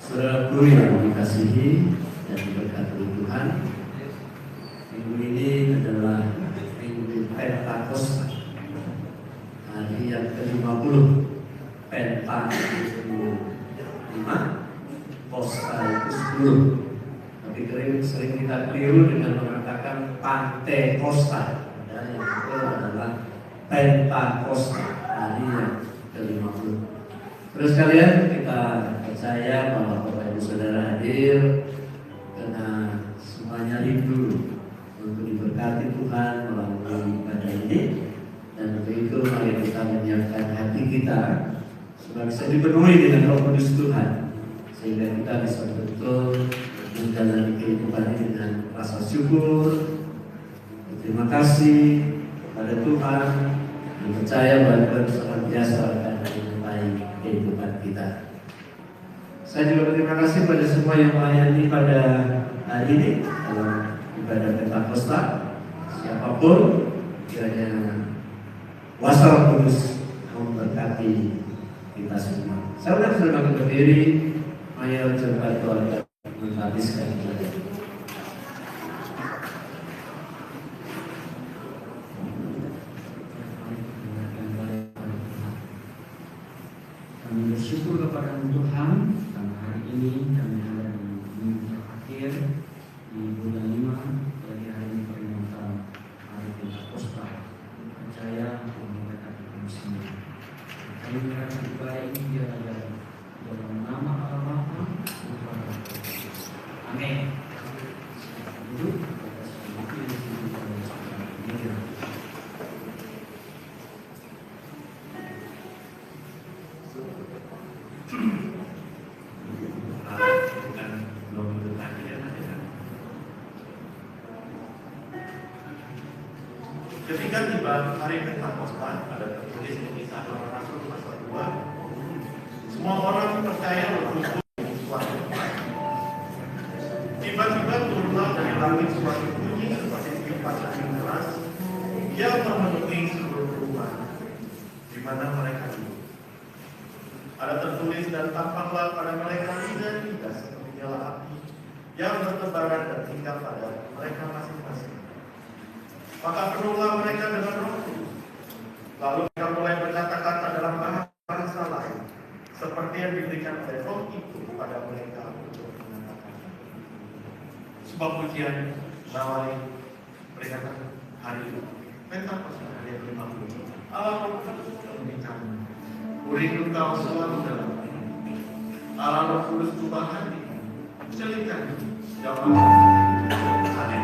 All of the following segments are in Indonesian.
Saudara guru yang dikasihi dan diberkati Tuhan, minggu ini adalah minggu Pentakosta, hari yang ke-50. Penta itu 5, Kosta itu 10. Tapi sering kita keliru dengan mengatakan Pantekosta. Dan yang betul adalah Pentakosta, hari yang ke-50. Terus kalian, kita percaya bahwa Bapak Ibu Saudara hadir karena semuanya rindu untuk diberkati Tuhan melalui ibadah ini. Dan untuk itu mari kita menyiapkan hati kita supaya bisa dipenuhi dengan Roh Kudus Tuhan, sehingga kita bisa betul menjalani kehidupan ini dengan rasa syukur, terima kasih kepada Tuhan, dan percaya bahwa Tuhan senantiasa akan menyertai kehidupan kita. Saya juga berterima kasih pada semua yang melayani pada hari ini dalam ibadah Pentakosta. Siapapun, kiranya kuasa Roh Kudus memberkati kita semua. Saya undang saudara berdiri, mari coba Tuhan menghabiskan ibadah. Kami bersyukur kepada Tuhan karena hari ini kami ada di minggu terakhir di bulan 5, dari hari ini peringatan hari Pentakosta. Percaya bahwa mereka kami semua. Kami merasa baik dia ada dalam nama Allah Bapa, Putra dan Roh Kudus. Amin. Duduk. Ketika tiba hari Pentakosta, ada tertulis di Kisah Para Rasul pasal 2, semua orang percaya berkumpul di suatu tempat. Tiba-tiba turunlah dari langit suatu bunyi seperti tiupan angin keras yang memenuhi seluruh rumah di mana mereka duduk. Ada tertulis, dan tampaklah pada mereka lidah-lidah seperti nyala api yang bertebaran dan tinggal pada mereka masing-masing. Maka penuhlah mereka dengan Roh Kudus, Lalu mereka mulai berkata-kata dalam bahasa lain, seperti yang diberikan oleh Roh itu kepada mereka untuk mengatakan. Sebab pujian nawai peringatan hari itu. Pentakos hari yang 50. Allah memberikan. Uring engkau selalu dalam hati. Allah Roh Kudus ubah hati. Jadikan jawab hadir.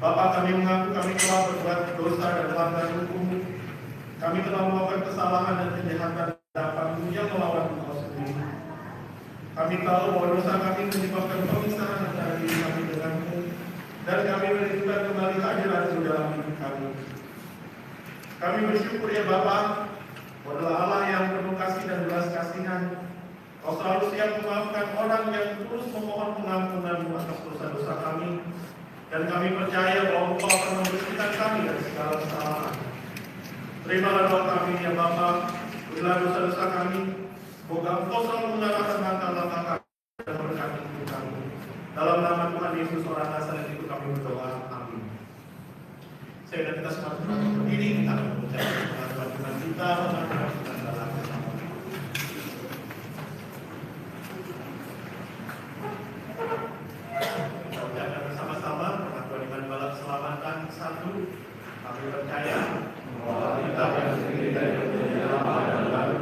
Bapa, kami mengaku kami telah berbuat dosa dan melanggar hukum. Kami telah melakukan kesalahan dan kejahatan dapat yang melawan Engkau sendiri. Kami tahu bahwa dosa kami menyebabkan pemisahan antara diri kami denganmu, dan kami merindukan kembali hadirat-Mu dalam hidup kami. Kami bersyukur ya Bapa, Kau adalah Allah yang penuh kasih dan belas kasihan. Kau selalu siap memaafkan orang yang terus memohon pengampunan-Mu atas dosa-dosa kami, dan kami percaya bahwa Engkau akan membersihkan kami dari segala kesalahan. Terimalah doa kami ya Bapa, berilah dosa-dosa kami, semoga Engkau selalu mengarahkan langkah-langkah kami dan memberkati hidup kami. Dalam nama Tuhan Yesus orang Nazaret itu kami berdoa, amin. Saya dan kita semua berdiri, kita akan mengucapkan pengakuan kita, mengakuan kita dalam bersama. Kita ucapkan bersama-sama pengakuan iman bala keselamatan. 1. Kami percaya bahwa kita yang terdiri dari perjanjian lama dan baru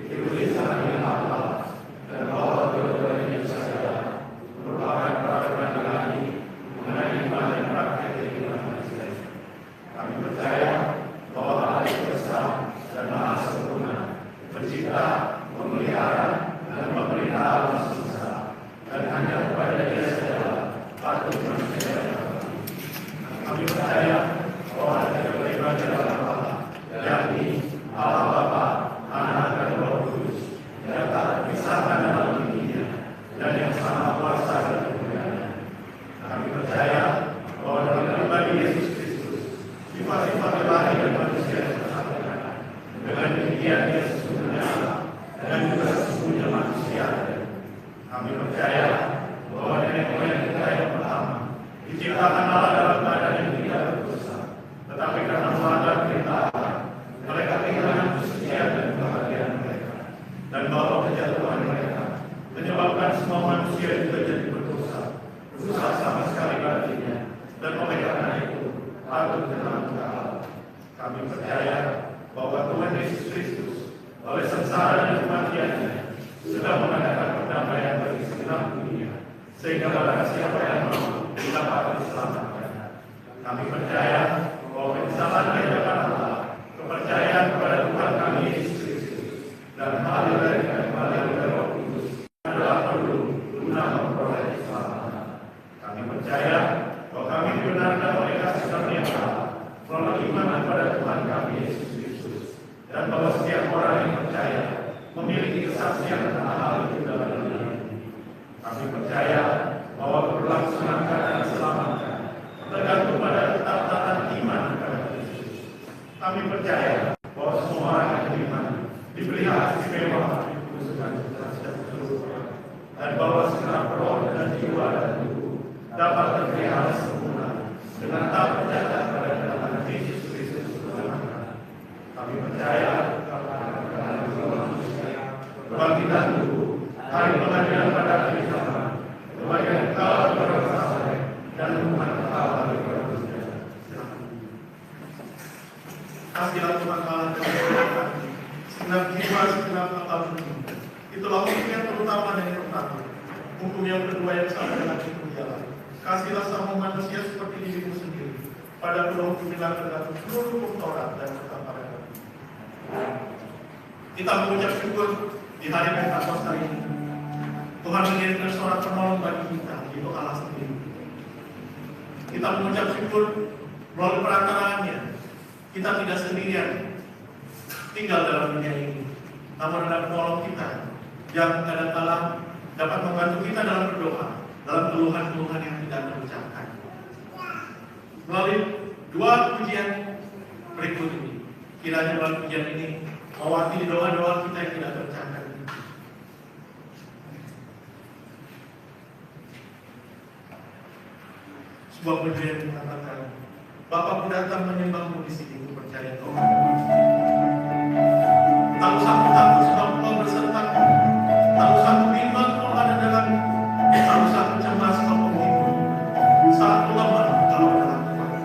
ditulis dengan Allah, dan bahwa dua-duanya saja merupakan peraturan ilahi mengenai iman dan praktek kehidupan manusia. Kami percaya bahwa Allah yang esa dan maha sempurna, pencipta, memelihara, dan memerintah alam semesta, dan hanya kepada Dia saja patut manusia berbakti. Kami percaya bahwa ada keterlibatan dalam Allah, yakni Allah Bapa, Anak, dan Roh Kudus, yang tak terpisahkan dalam dirinya, dan yang sama kuasa dan kemuliaan. Kami percaya bahwa dalam pribadi Yesus Kristus, sifat-sifat ilahi dan manusia dipersatukan. Dengan demikian Dia sesungguhnya Allah dan juga sesungguhnya manusia. Kami percaya bahwa nenek moyang kita yang pertama diciptakan Allah dalam keadaan yang tidak berdosa, tetapi karena melanggar perintah Allah, mereka kehilangan kesucian dan kebahagiaan mereka, dan bahwa kejatuhan mereka menyebabkan semua manusia juga jadi berdosa, rusak sama sekali batinnya, dan oleh karena itu patut kenal ke Allah. Kami percaya bahwa Tuhan Yesus Kristus oleh sengsara dan kematiannya sudah mengadakan perdamaian bagi segenap dunia, sehingga barang siapa yang mau dapat diselamatkan. Kami percaya bahwa penyesalan di hadapan Allah, kepercayaan kepada Tuhan kami Yesus Kristus, dan hadir dari kembali kepada Roh Kudus adalah perlu guna memperoleh keselamatan. Kami percaya bahwa kami dibenarkan oleh kasih karunia Allah melalui iman kepada Tuhan kami Yesus Kristus, dan bahwa setiap orang yang percaya memiliki kesaksian tentang hal itu dalam dunia ini. Kami percaya bahwa keberlangsungan keadaan diselamatkan tergantung pada ketatanan iman kepada Kristus. Kami percaya bahwa semua orang yang beriman diberi hak istimewa dikhususkan derajat keseluruhan, dan bahwa segenap roh dan jiwa dan tubuh dapat terpelihara sempurna dengan tak tercatat pada kedatangan Yesus Kristus bersama-sama. Kami percaya kebangkitan tubuh, hari pengadilan pada hari kiamat, kebahagiaan kekal kepada orang dan hukuman kekal bagi orang dunia. Kasihlah Tuhan Allah dan berdoa segenap jiwa, segenap akal bumi. Itulah hukum yang terutama dan yang pertama. Hukum yang kedua yang sama dengan itu ialah kasihlah sama manusia seperti dirimu sendiri. Pada kedua hukum ini tergantung seluruh hukum Taurat dan ketetapan Nabi. Kita mengucap syukur di hari Pentakosta hari ini. Tuhan mengirimkan seorang penolong bagi kita, yaitu Allah sendiri. Kita mengucap syukur melalui perantaraannya. Kita tidak sendirian tinggal dalam dunia ini, namun ada penolong kita yang kadang-kadang dapat membantu kita dalam berdoa, dalam keluhan-keluhan yang tidak terucapkan. Melalui dua pujian berikut ini, kiranya melalui pujian ini mewakili doa-doa kita yang tidak terucapkan. Sebuah pujian yang mengatakan, Bapakku datang menyembahmu di sini, ku percaya Tuhan. Tak usah ku takut sebab Kau bersertaku. Tak usah ku bimbang Kau ada dalamku. Tak usah ku cemas Kau menghibur. Saat ku lemah Kau adalah Tuhan.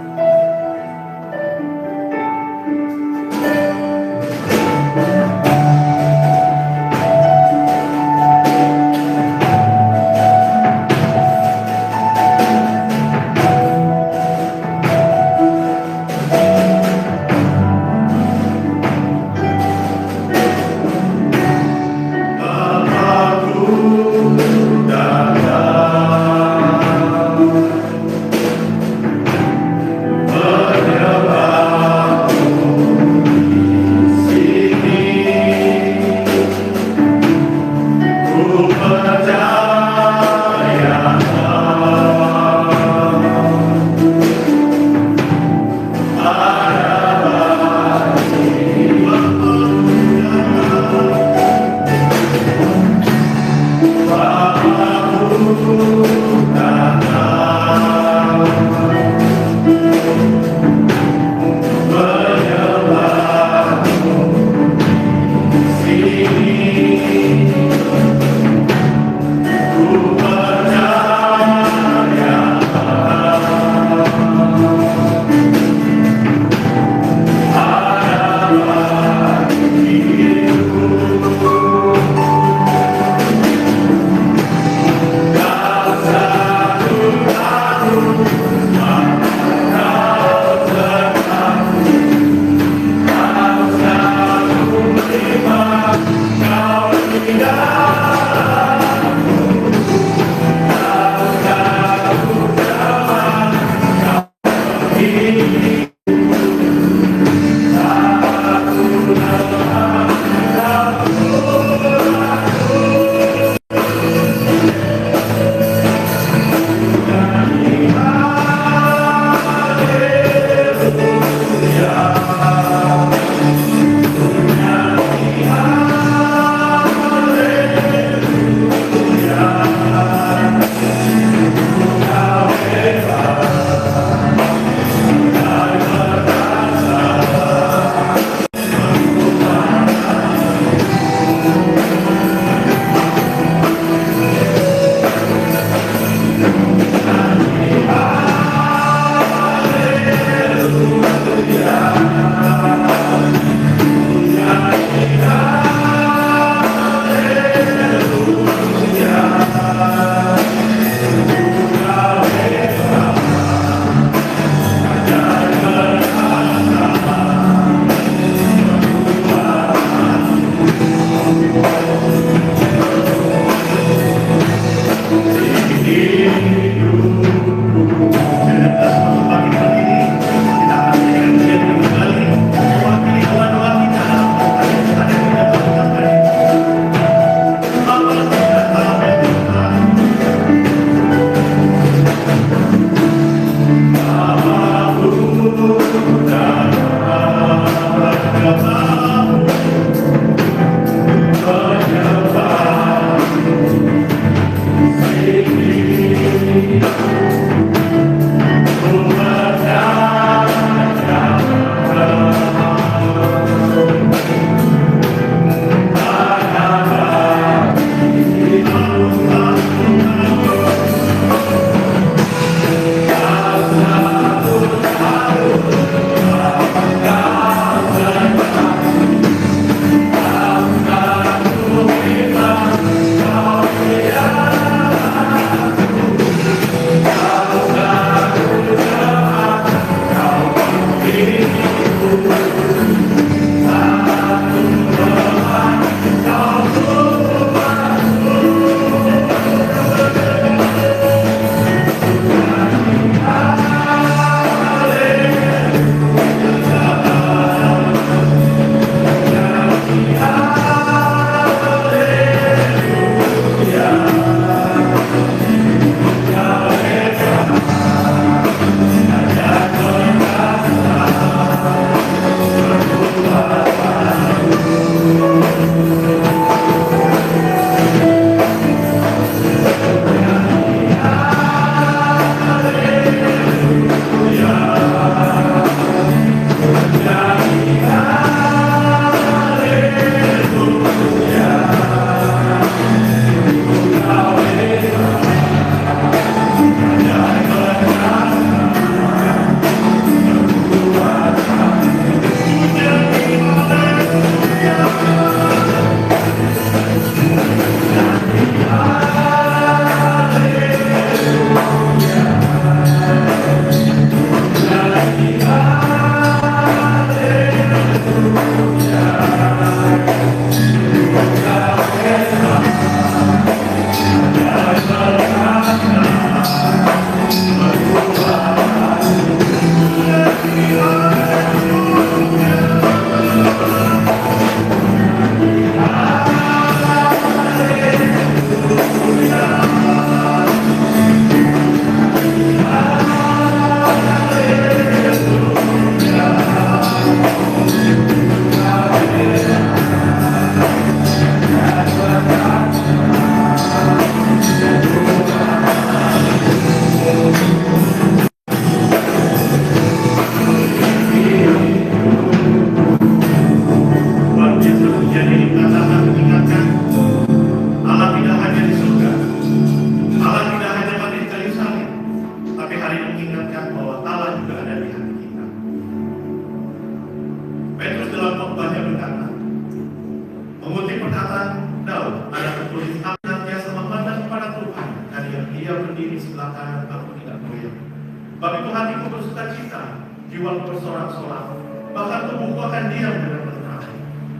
Sebab itu hatiku bersuka cita, jiwaku bersorak-sorak, bahkan tubuhku akan diam dengan tenang.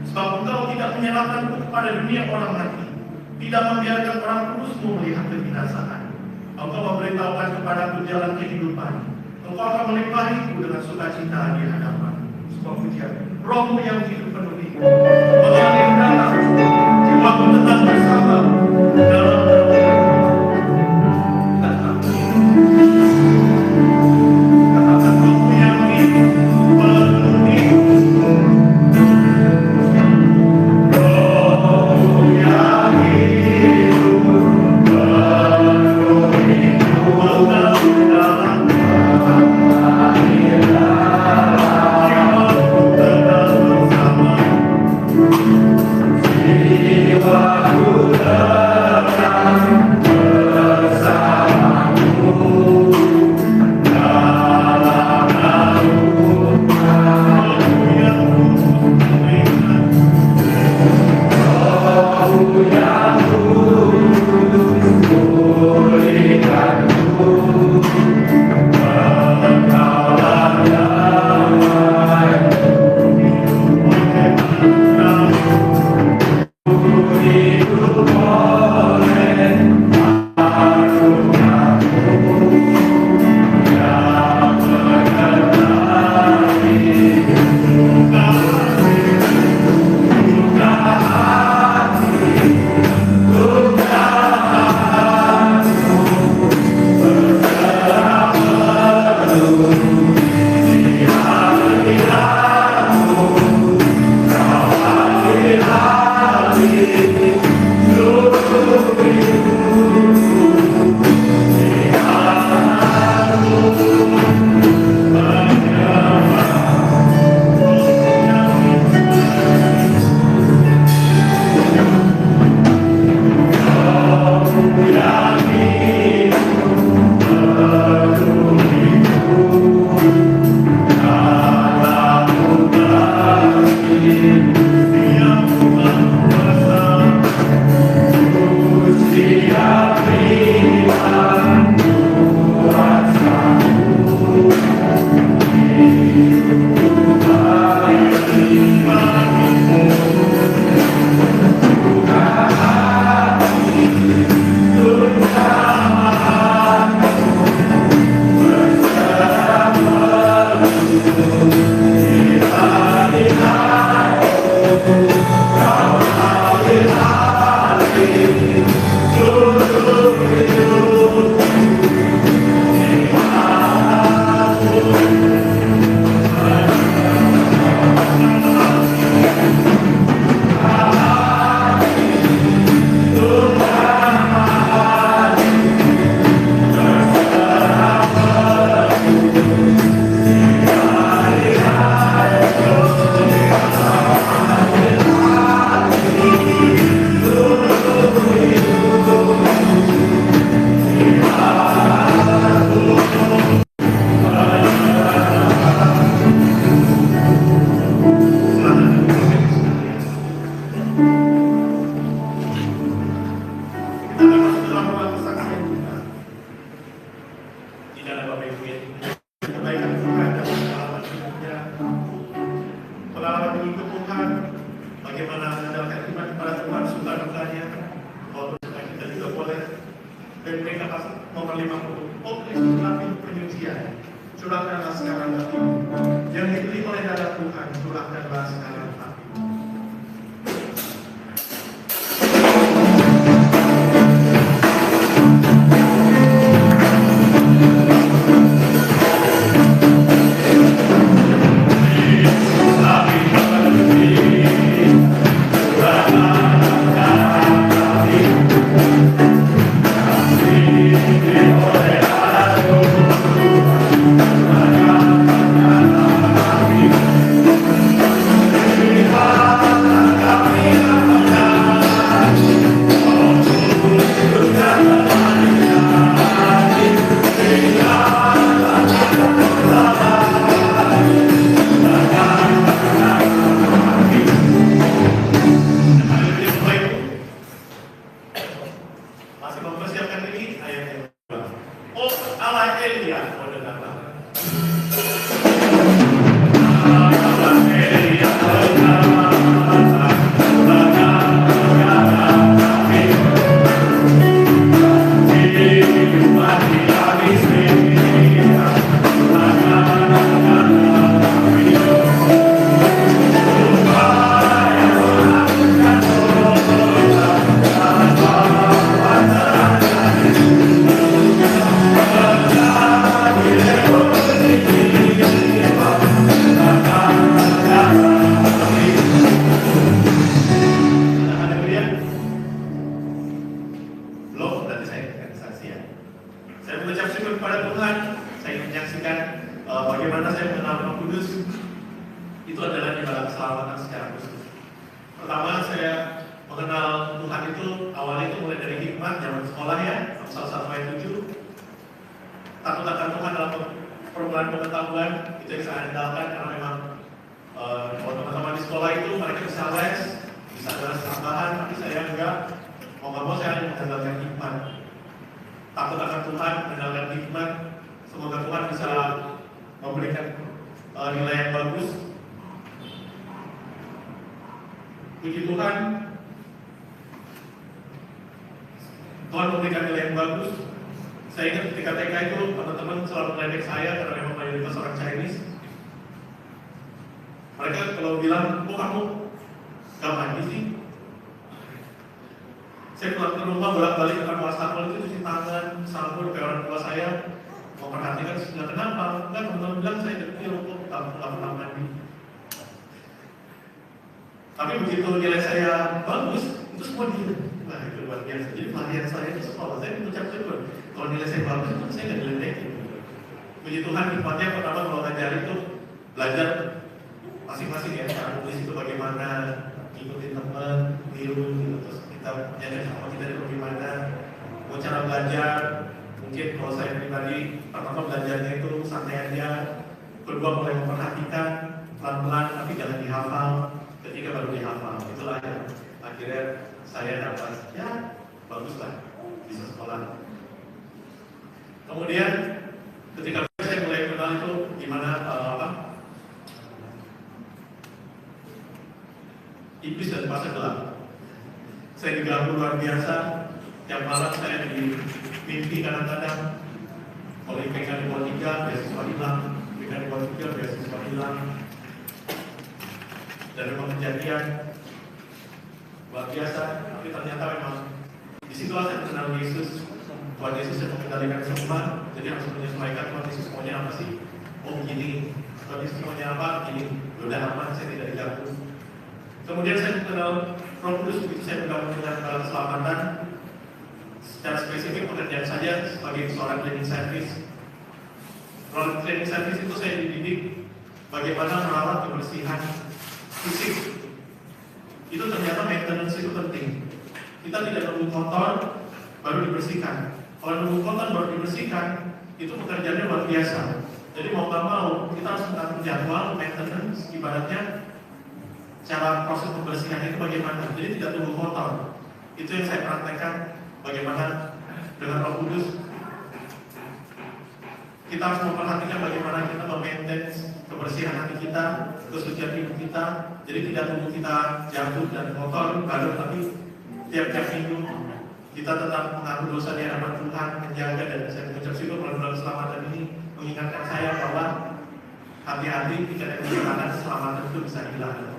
Sebab Engkau tidak menyerahkanku kepada dunia orang mati, tidak membiarkan orang kudus-Mu melihat kebinasaan. Engkau memberitahukan kepadaku jalan kehidupan. Engkau akan melimpahiku dengan sukacita di hadapan. Sebab pujian, Roh-Mu yang hidup penuhiku. Mengalir dalam jiwaku tetap bersama dalam curahkanlah sekarang hati yang dibeli oleh darah Tuhan, curahkanlah sekarang hati. Amen. bagaimana saya mengenal Roh Kudus itu adalah di dalam keselamatan secara khusus. Pertama, saya mengenal Tuhan itu awalnya itu mulai dari hikmat zaman sekolah ya, Amsal 1 ayat 7. Takut akan Tuhan dalam permulaan pengetahuan itu yang saya andalkan karena memang kalau teman-teman di sekolah itu mereka bisa les, bisa ada tambahan, tapi saya enggak. Mau nggak mau saya hanya mengandalkan hikmat. Takut akan Tuhan, mengandalkan hikmat. Semoga Tuhan bisa memberikan nilai yang bagus. Puji Tuhan, Tuhan memberikan nilai yang bagus. Saya ingat ketika TK itu teman-teman selalu meledek saya karena memang mayoritas orang Chinese. Mereka kalau bilang, "Oh kamu gak mandi sih?" Saya pulang ke rumah bolak-balik ke kamar wastafel itu cuci tangan, sabun, kayak orang tua saya memperhatikan sudah kenapa? Enggak, teman-teman bilang saya kecil kok gak pernah mandi. Tapi begitu nilai saya bagus, itu semua dia. Nah itu luar biasa. Jadi pelatihan saya itu sekolah saya mengucap syukur. Kalau nilai saya bagus itu saya nggak diledekin. Puji Tuhan, hikmatnya pertama kalau ngajar itu belajar masing-masing ya. Cara nulis itu bagaimana, ikutin teman, niru, gitu. Terus kita nyadar sama kita itu bagaimana. Mau cara belajar, mungkin kalau saya pribadi pertama belajarnya itu santai aja. Kedua mulai memperhatikan pelan-pelan tapi jangan dihafal. Ketiga baru dihafal. Itulah yang akhirnya saya dapat ya baguslah bisa sekolah. Kemudian ketika saya mulai kenal itu gimana iblis dan pasar gelap. Saya diganggu luar biasa. Tiap malam saya di mimpi kadang-kadang kalau IPK di bawah 3 beasiswa hilang, IPK di bawah 3 beasiswa hilang. Dan memang kejadian luar biasa. Tapi ternyata memang disitulah saya mengenal Yesus. Tuhan Yesus yang mengendalikan semua, jadi harus menyesuaikan Tuhan Yesus maunya apa sih? Oh begini, Tuhan Yesus maunya apa? Begini, udah aman, saya tidak diganggu. Kemudian saya mengenal Roh Kudus begitu saya bergabung dengan keselamatan. Secara spesifik pekerjaan saya sebagai seorang cleaning service. Role cleaning service itu saya dididik bagaimana merawat kebersihan fisik. Itu ternyata maintenance itu penting. Kita tidak perlu kotor baru dibersihkan. Kalau nunggu kotor baru dibersihkan, itu pekerjaannya luar biasa. Jadi mau nggak mau, kita harus mengatur jadwal maintenance, ibaratnya cara proses pembersihan itu bagaimana. Jadi tidak tunggu kotor. Itu yang saya praktekkan. Bagaimana dengan Roh Kudus, kita harus memperhatikan bagaimana kita memaintain kebersihan hati kita, kesucian hidup kita. Jadi tidak tunggu kita jatuh dan kotor, baru tapi tiap-tiap minggu kita tetap mengaku dosa di hadapan Tuhan, menjaga. Dan saya mengucap syukur bulan-bulan keselamatan ini mengingatkan saya bahwa hati-hati jika ada kehilangan keselamatan itu bisa hilang.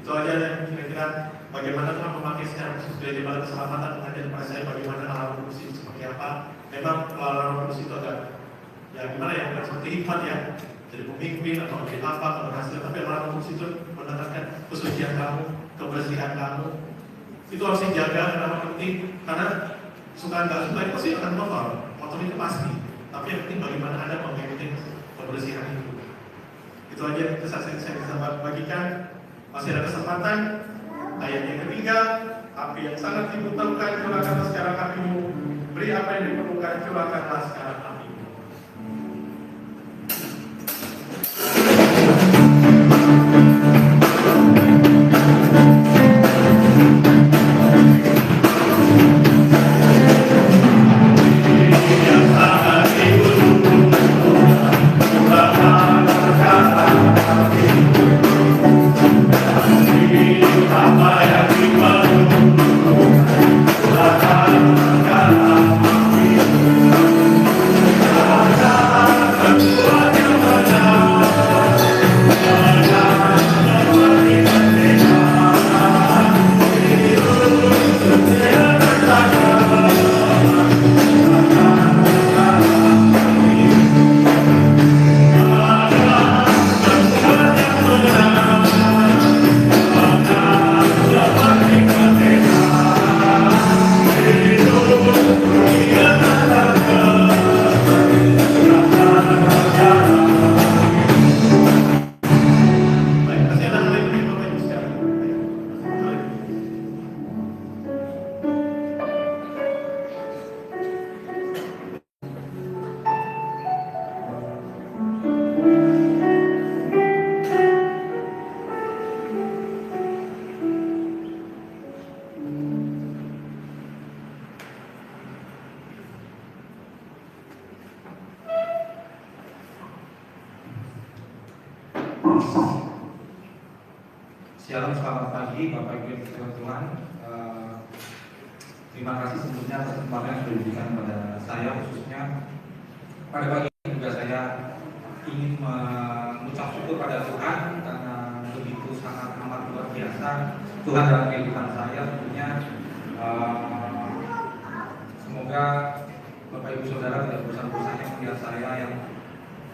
Itu aja yang kira-kira bagaimana Tuhan memakai secara khusus dari jemaat keselamatan mengajar kepada saya bagaimana hal Roh Kudus itu seperti apa. Memang pengalaman Roh Kudus itu agak ya gimana ya, bukan seperti hikmat ya, jadi pemimpin atau jadi apa atau berhasil, tapi Roh Kudus itu menetapkan kesucian kamu, kebersihan kamu. Itu harus dijaga, kenapa penting? Karena suka nggak suka itu pasti akan kotor itu pasti. Tapi yang penting bagaimana Anda memaintain kebersihan itu. Itu aja yang saya bisa bagikan. Masih ada kesempatan. Ayat yang ketiga, api yang sangat dibutuhkan curahkanlah sekarang apimu. Beri apa yang diperlukan curahkanlah sekarang apimu. Apa yang Shalom, selamat pagi Bapak Ibu yang Tuhan. Terima kasih sebelumnya atas kesempatan yang sudah diberikan kepada saya, khususnya pada pagi ini juga saya ingin mengucap syukur pada Tuhan karena begitu sangat amat luar biasa Tuhan dalam kehidupan saya. Tentunya semoga Bapak Ibu Saudara tidak bosan-bosannya melihat saya yang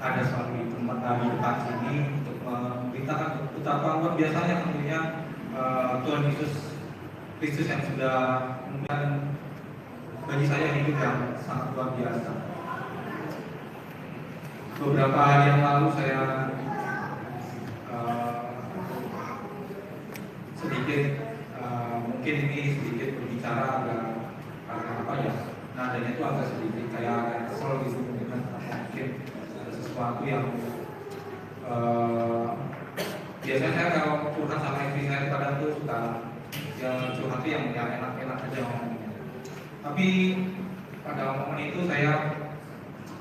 ada selalu di tempat di depan sini untuk memberitakan betapa luar biasanya tentunya Tuhan Yesus Kristus yang sudah memberikan bagi saya hidup yang sangat luar biasa. Beberapa hari yang lalu saya sedikit mungkin ini sedikit berbicara agak apa ya, nadanya itu agak sedikit kayak agak kesel gitu, mungkin ada sesuatu yang biasanya saya kalau curhat sama istri saya kadang tuh suka yang curhat yang enak-enak aja ngomongnya. Tapi pada momen itu saya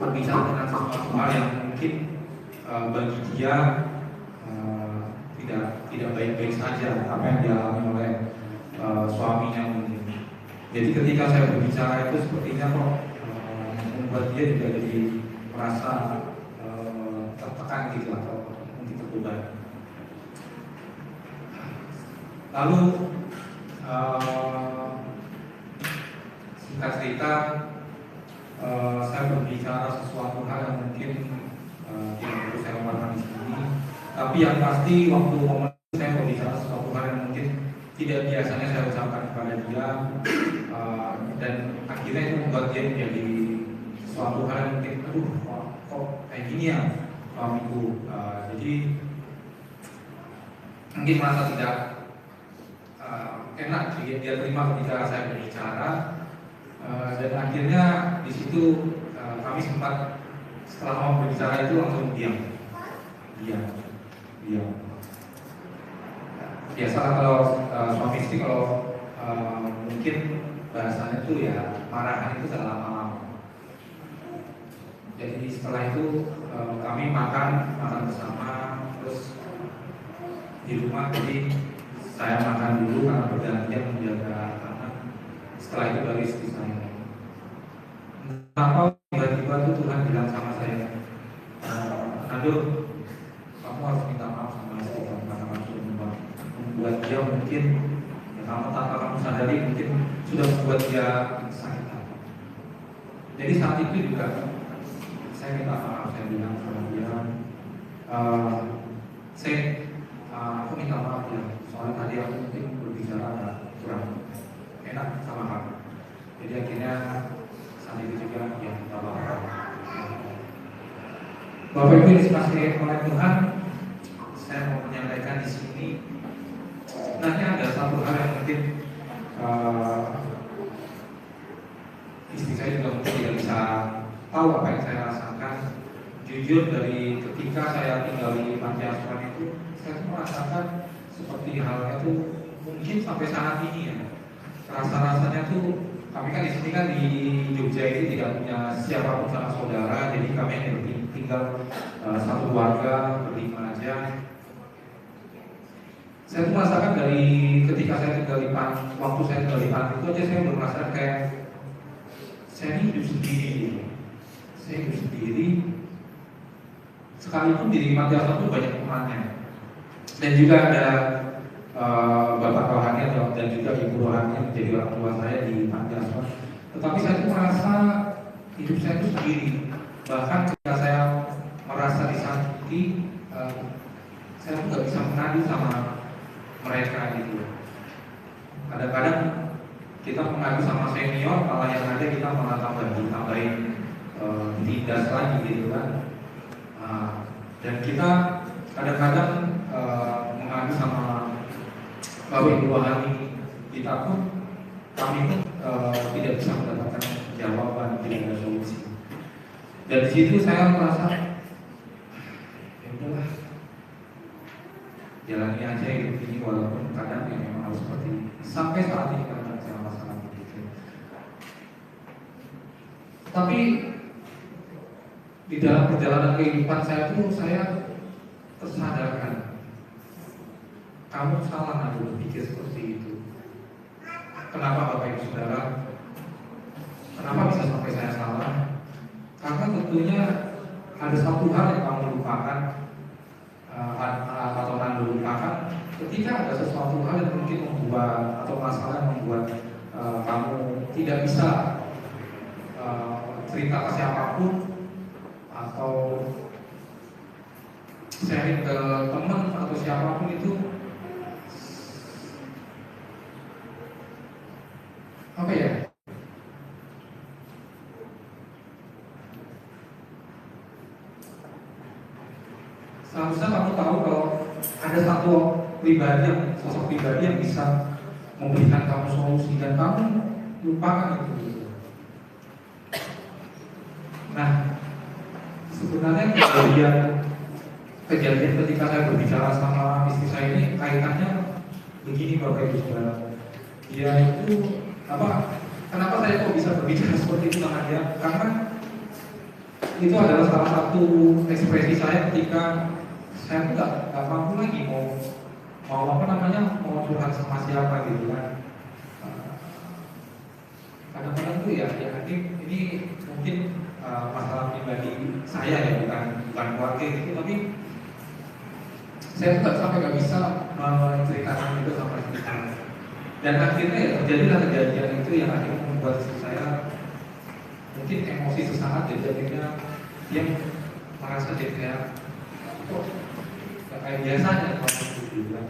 berbicara tentang sesuatu hal yang mungkin bagi dia tidak baik-baik saja apa yang dialami oleh suaminya mungkin. Jadi ketika saya berbicara itu sepertinya kok membuat dia juga jadi merasa tertekan gitu atau mungkin terbeban. Lalu singkat cerita saya berbicara sesuatu hal yang mungkin tidak perlu saya omongkan di sini. Tapi yang pasti waktu momen saya berbicara sesuatu hal yang mungkin tidak biasanya saya ucapkan kepada dia, dan akhirnya itu membuat dia menjadi sesuatu hal yang mungkin kok kayak gini ya suamiku. Jadi mungkin merasa tidak enak dia terima ketika saya berbicara, dan akhirnya di situ kami sempat setelah mau berbicara itu langsung diam. Biasalah kalau suami istri kalau mungkin bahasanya itu ya marahan itu tidak lama-lama. Jadi setelah itu kami makan bersama, terus di rumah jadi saya makan dulu karena bergantian menjaga anak. Setelah itu baru istri saya. Kenapa tiba-tiba itu Tuhan bilang sama saya, Nando, kamu harus minta maaf sama istri kamu karena kamu sudah membuat dia mungkin ya, tanpa kamu sadari mungkin sudah membuat dia sakit hati. Jadi saat itu juga saya minta maaf, saya bilang sama dia, aku minta maaf ya, soalnya tadi aku mungkin berbicara kurang enak sama kamu. Jadi akhirnya saat itu juga ya minta maaf. Bapak Ibu dikasihi oleh Tuhan, saya mau menyampaikan di sini. Sebenarnya ada satu hal yang mungkin istri saya juga mungkin tidak bisa tahu apa yang saya rasakan. Jujur dari ketika saya tinggal di panti asuhan itu, saya tuh merasakan seperti halnya tuh mungkin sampai saat ini ya. Rasa-rasanya tuh kami kan di sini kan di Jogja itu tidak punya siapapun sama saudara, jadi kami hanya tinggal satu keluarga berlima aja. Saya tuh merasakan dari ketika saya tinggal di waktu saya tinggal di panti itu aja saya udah merasakan kayak saya ini hidup sendiri. Saya hidup sendiri. Sekalipun di panti asuhan itu banyak temannya, dan juga ada bapak rohani dan juga ibu rohani yang menjadi orang tua saya di panti asuhan. Tetapi saya tuh merasa hidup saya itu sendiri. Bahkan ketika saya merasa disakiti, saya tuh nggak bisa mengadu sama mereka gitu. Kadang-kadang kita mengadu sama senior, malah yang ada kita malah tambahin tindas lagi gitu kan. Dan kita kadang-kadang mengadu sama bapak ibu rohani kita pun, kami pun tidak bisa mendapatkan jawaban, tidak ada solusi. Dan di situ saya merasa ya udahlah, jalani aja hidup ini walaupun kadang ya memang harus seperti ini. Sampai saat ini kadang saya masalah begitu. Tapi di dalam perjalanan kehidupan saya tuh saya tersadarkan kamu salah Nando berpikir seperti itu. Kenapa Bapak Ibu Saudara? Kenapa bisa sampai saya salah? Karena tentunya ada satu hal yang kamu lupakan atau Nando lupakan ketika ada sesuatu hal yang mungkin membuat atau masalah yang membuat kamu tidak bisa cerita ke siapapun atau sharing ke teman atau siapapun itu apa ya? Seharusnya kamu tahu kalau ada satu pribadi, sosok pribadi yang bisa memberikan kamu solusi dan kamu lupakan itu. Nah, sebenarnya kejadian ketika saya berbicara sama istri saya ini kaitannya begini Bapak Ibu Saudara. Dia itu kenapa saya kok bisa berbicara seperti itu sama dia? Karena itu adalah salah satu ekspresi saya ketika saya nggak mampu lagi mau curhat sama siapa gitu kan. Kadang-kadang tuh ya ini mungkin masalah pribadi saya ya, bukan keluarga gitu, tapi saya tuh nggak bisa menceritakan itu sama istri saya. Dan akhirnya ya terjadilah kejadian itu yang akhirnya membuat istri saya mungkin emosi sesaat, jadi akhirnya dia merasa jadi kayak kayak biasanya kalau gitu kan.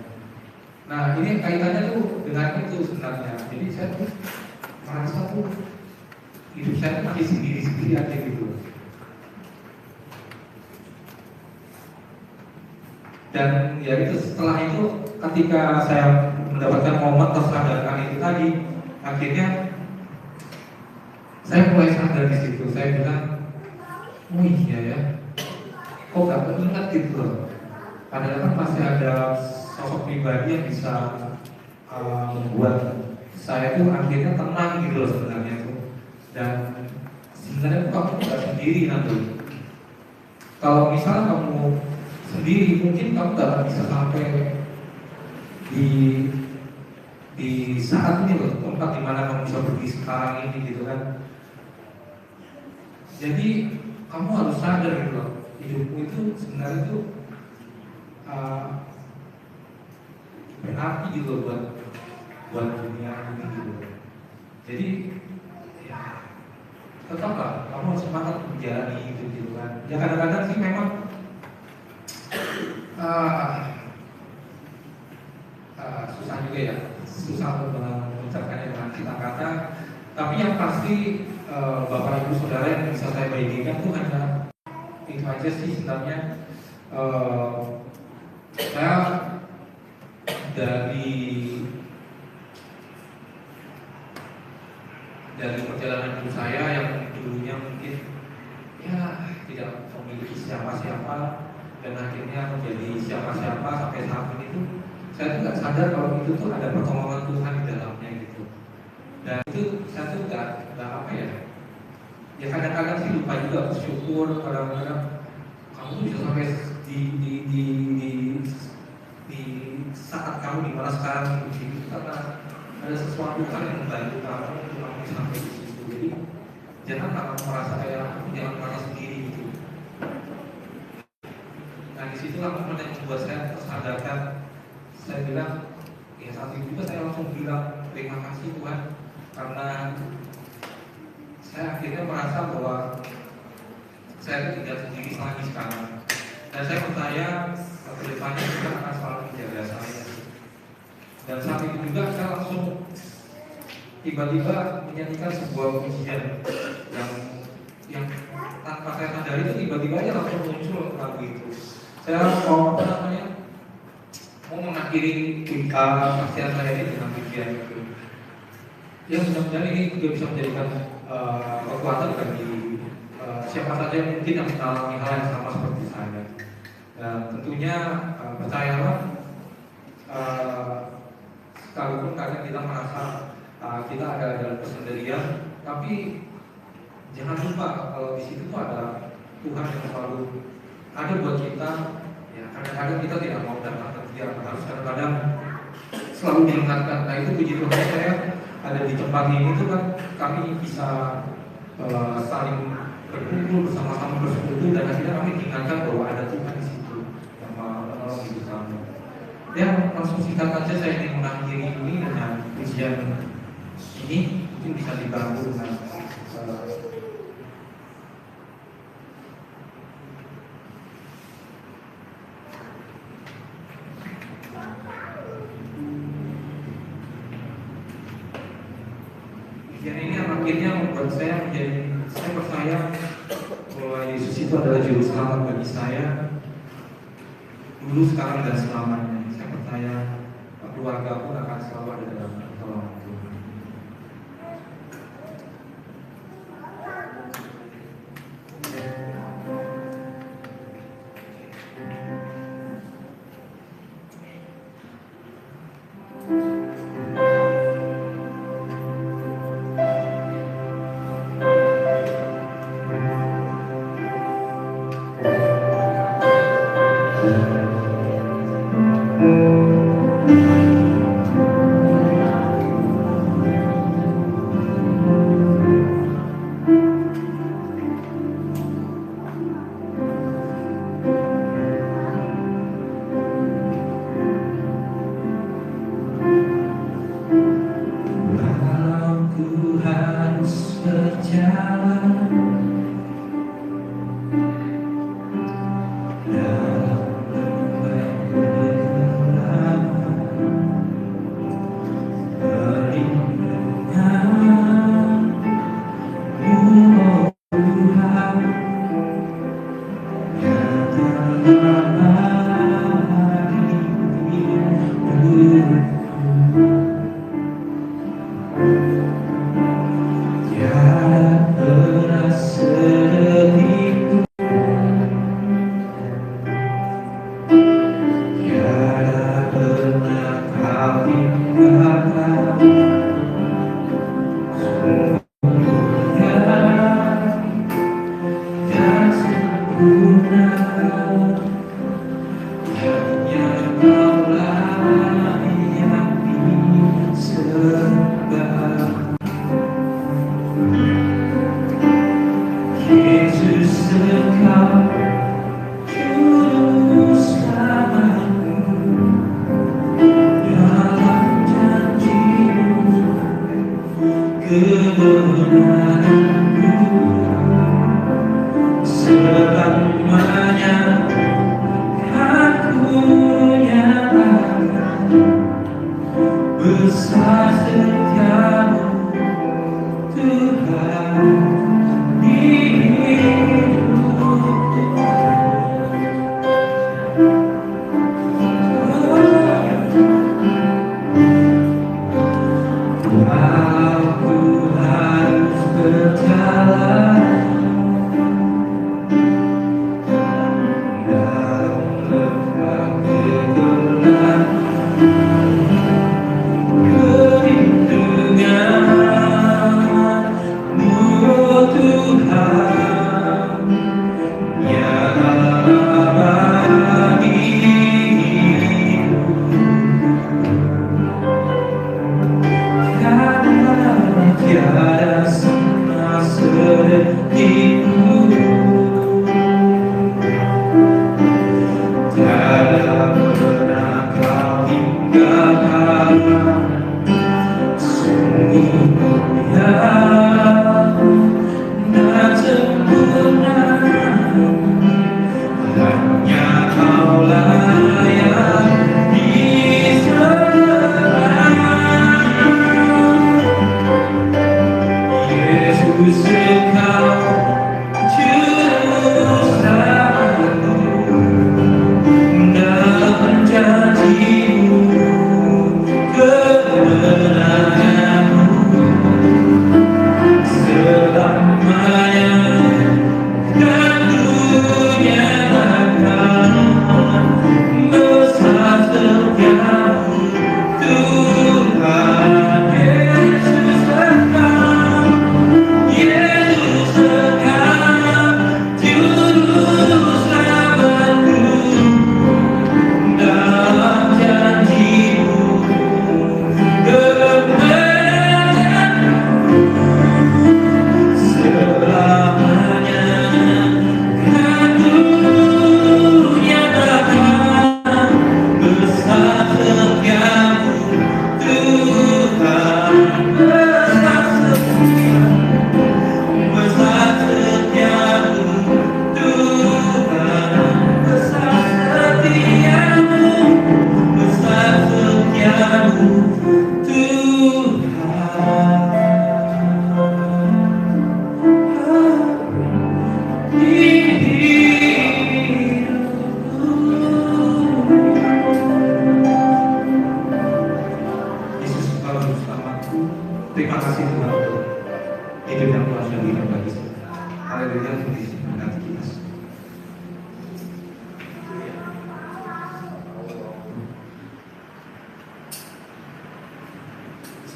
Nah ini kaitannya tuh dengan itu sebenarnya. Jadi saya tuh merasa tuh hidup saya masih sendiri-sendiri aja gitu. Dan ya itu setelah itu ketika saya mendapatkan momen tersadarkan itu tadi, akhirnya saya mulai sadar di situ. Saya bilang, oh iya ya, kok gak keinget gitu loh. Padahal kan masih ada sosok pribadi yang bisa membuat saya tuh akhirnya tenang gitu loh sebenarnya tuh. Dan sebenarnya tuh kamu gak sendiri nanti. Kalau misalnya kamu sendiri, mungkin kamu gak bisa sampai di saat ini loh, tempat dimana kamu bisa pergi sekarang ini gitu kan. Jadi kamu harus sadar gitu loh, hidupmu itu sebenarnya tuh berarti gitu buat dunia ini gitu. Jadi ya tetaplah kamu harus semangat menjalani itu gitu kan. Ya kadang-kadang sih memang susah juga ya, susah untuk mengucapkannya dengan kata-kata. Tapi yang pasti Bapak Ibu Saudara yang bisa saya bagikan tuh hanya itu aja sih sebenarnya. Saya dari perjalanan hidup saya yang dulunya mungkin ya tidak memiliki siapa-siapa dan akhirnya menjadi siapa-siapa sampai saat ini tuh saya tuh nggak sadar kalau itu tuh ada pertolongan Tuhan di dalamnya gitu. Dan itu saya tuh nggak apa ya. Ya kadang-kadang sih lupa juga bersyukur, kadang-kadang kamu tuh bisa sampai di saat kamu di mana sekarang begitu karena ada sesuatu hal yang membantu kamu untuk kamu sampai di situ. Jadi jangan kamu merasa kayak jangan merasa sendiri gitu. Nah disitulah momen yang membuat saya tersadarkan. Saya bilang ya saat itu juga saya langsung bilang terima kasih Tuhan karena saya akhirnya merasa bahwa saya tidak sendiri lagi sekarang. Dan saya percaya ke depannya Tuhan akan selalu menjaga saya. Dan saat itu juga saya langsung tiba-tiba menyanyikan sebuah pujian yang tanpa saya sadari itu tiba-tiba aja langsung muncul lagu itu. Saya mau mengakhiri kasihan saya ini dengan pujian itu. Ya mudah-mudahan ini juga bisa menjadikan kekuatan bagi siapa saja yang mungkin yang mengalami hal yang sama seperti saya. Dan tentunya percayalah sekalipun kadang kita merasa kita ada dalam kesendirian, tapi jangan lupa kalau di situ tuh ada Tuhan yang selalu ada buat kita. Ya kadang-kadang kita tidak mau datang kerja, harus kadang-kadang selalu diingatkan. Nah itu puji Tuhan saya ada di tempat ini itu kan kami bisa saling berkumpul bersama-sama bersekutu dan akhirnya kami diingatkan bahwa ada Tuhan di situ yang menolong hidup kami. Ya langsung singkat saja saya ingin mengakhiri ini dengan pujian ini, mungkin bisa dibantu dengan pujian ini yang akhirnya membuat saya percaya bahwa Yesus itu adalah juru selamat bagi saya dulu, sekarang, dan selamanya. Saya percaya keluarga pun akan selalu ada dalam pertolongan Tuhan.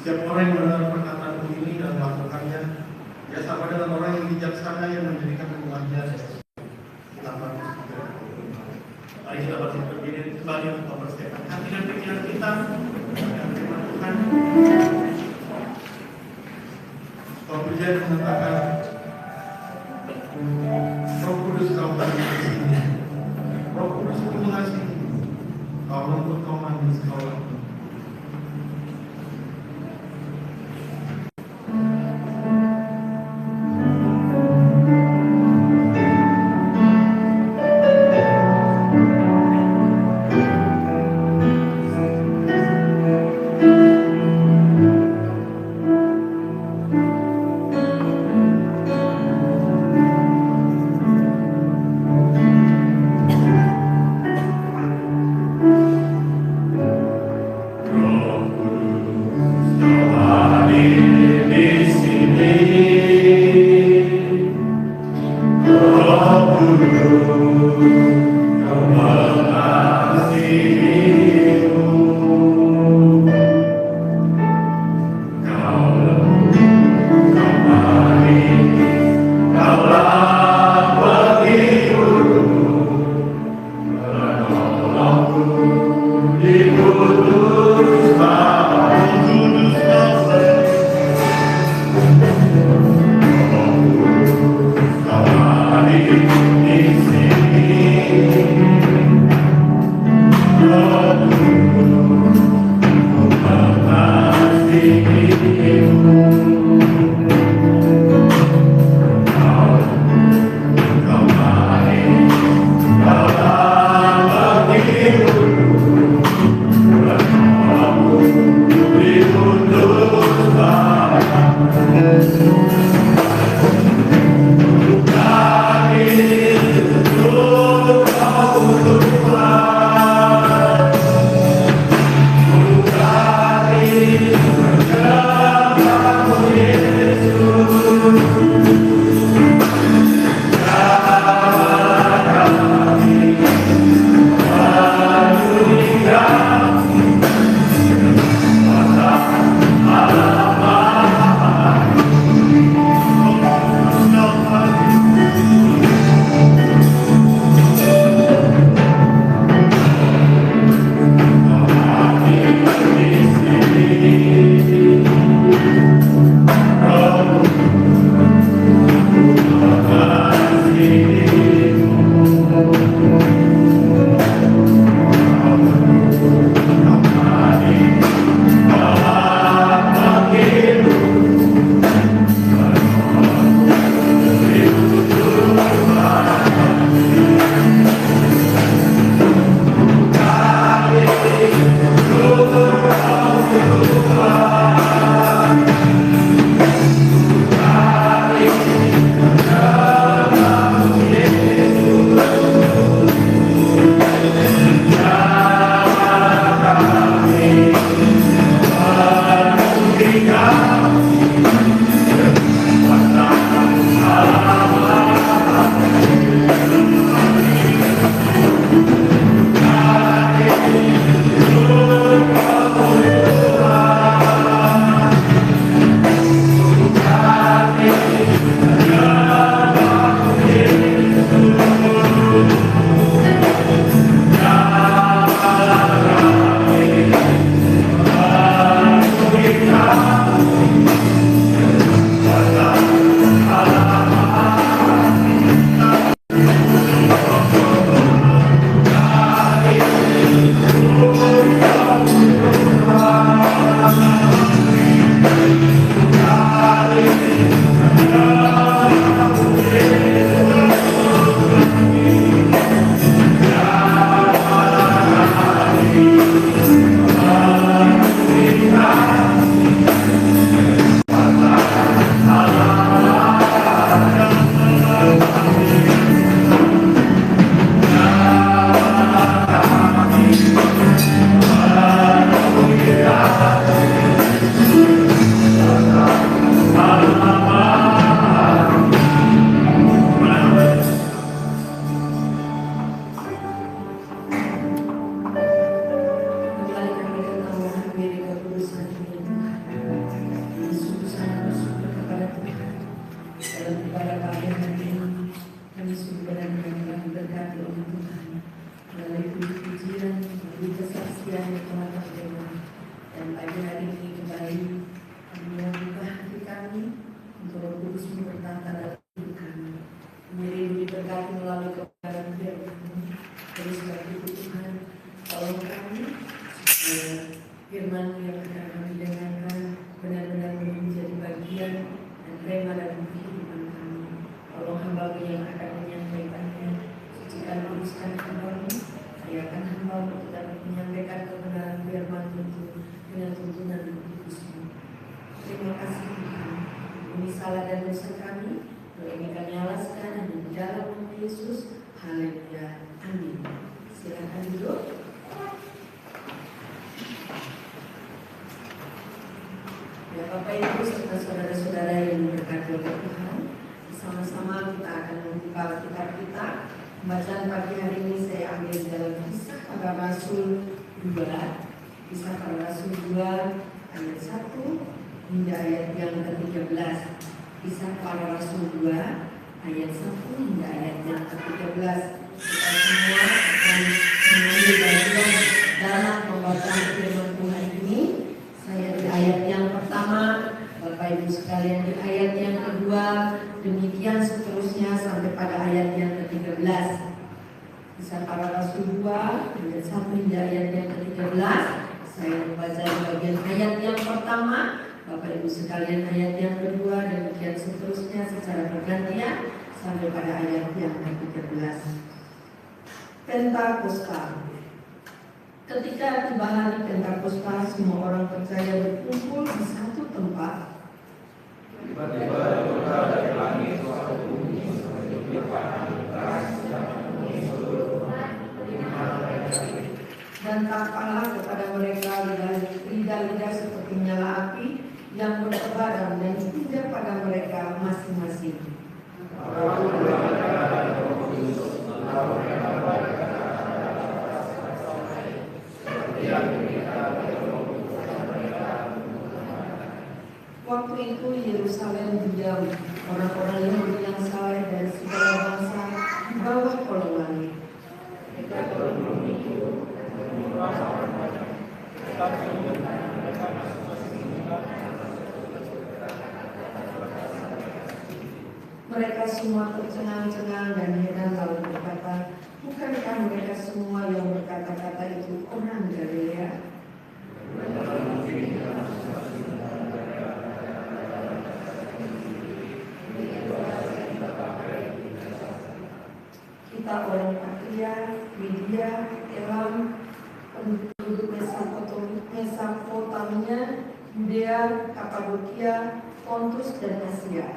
Setiap orang yang mendengar perkataan ini dan melakukannya, dia sama dengan orang yang bijaksana yang menjadikan rumahnya tanpa kesulitan. Mari kita berdiri kembali untuk mempersiapkan hati dan pikiran kita akan firman Tuhan. Pujian mengatakan, Roh Kudus kau tadi di sini, Roh Kudus kau mengasihi, kau lembut, kau manis, kau lembut. dalam hidup Tuhan. Tolong kami firman yang akan kami dengarkan benar-benar menjadi bagian dan rema dalam kehidupan kami. Tolong hamba yang akan menyampaikannya, sucikan kuduskan hamba-Mu. Saya akan hamba untuk dapat menyampaikan kebenaran firman Tuhan dengan tuntunan Kudus-Mu. Terima kasih Tuhan. Ini salah dan dosa kami, ini kami alaskan di dalam nama Yesus. Haleluya. Amin. Silakan duduk. Ya Bapak Ibu serta saudara-saudara yang diberkati oleh Tuhan, bersama-sama kita akan membuka kitab kita. Bacaan pagi hari ini saya ambil dalam Kisah Para Rasul 2, Kisah Para Rasul 2 ayat 1 hingga ayat yang ke-13. Kisah Para Rasul 2 ayat 1 hingga ayat yang ke-13. Kita semua akan mengambil bagian dalam pembacaan firman Tuhan ini. Saya di ayat yang pertama, Bapak Ibu sekalian di ayat yang kedua, demikian seterusnya sampai pada ayat yang ke-13. Kisah Para Rasul 2 ayat 1 hingga ayat yang ke-13. Saya membaca bagian ayat yang pertama, Bapak Ibu sekalian ayat yang kedua, demikian seterusnya secara bergantian sampai pada ayat yang ke-13. Pentakosta. Ketika tiba hari Pentakosta, semua orang percaya berkumpul di satu tempat. Tiba-tiba berkata dari langit suatu bunyi seperti panas keras yang memenuhi seluruh dan tampaklah kepada mereka lidah-lidah seperti nyala api yang bertebaran dan tidak pada mereka masing-masing. Waktu itu Yerusalem diam, orang-orang Yahudi yang saleh dari segala bangsa di bawah kolong langit. Mereka semua tercengang-cengang dan heran lalu berkata, bukankah mereka semua yang berkata-kata itu orang Galilea? Kita orang Partia, Media, Elam, penduduk Mesopotamia, Yudea, Kapadokia, Pontus dan Asia.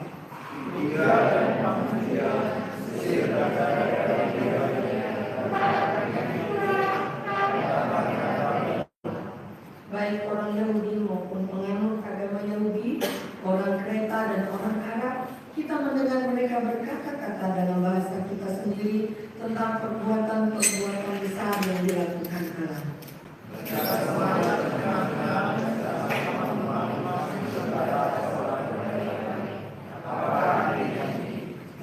Baik orang Yahudi maupun penganut agama Yahudi, orang Kreta dan orang Arab, kita mendengar mereka berkata-kata dalam bahasa kita sendiri tentang perbuatan-perbuatan besar yang dilakukan Allah.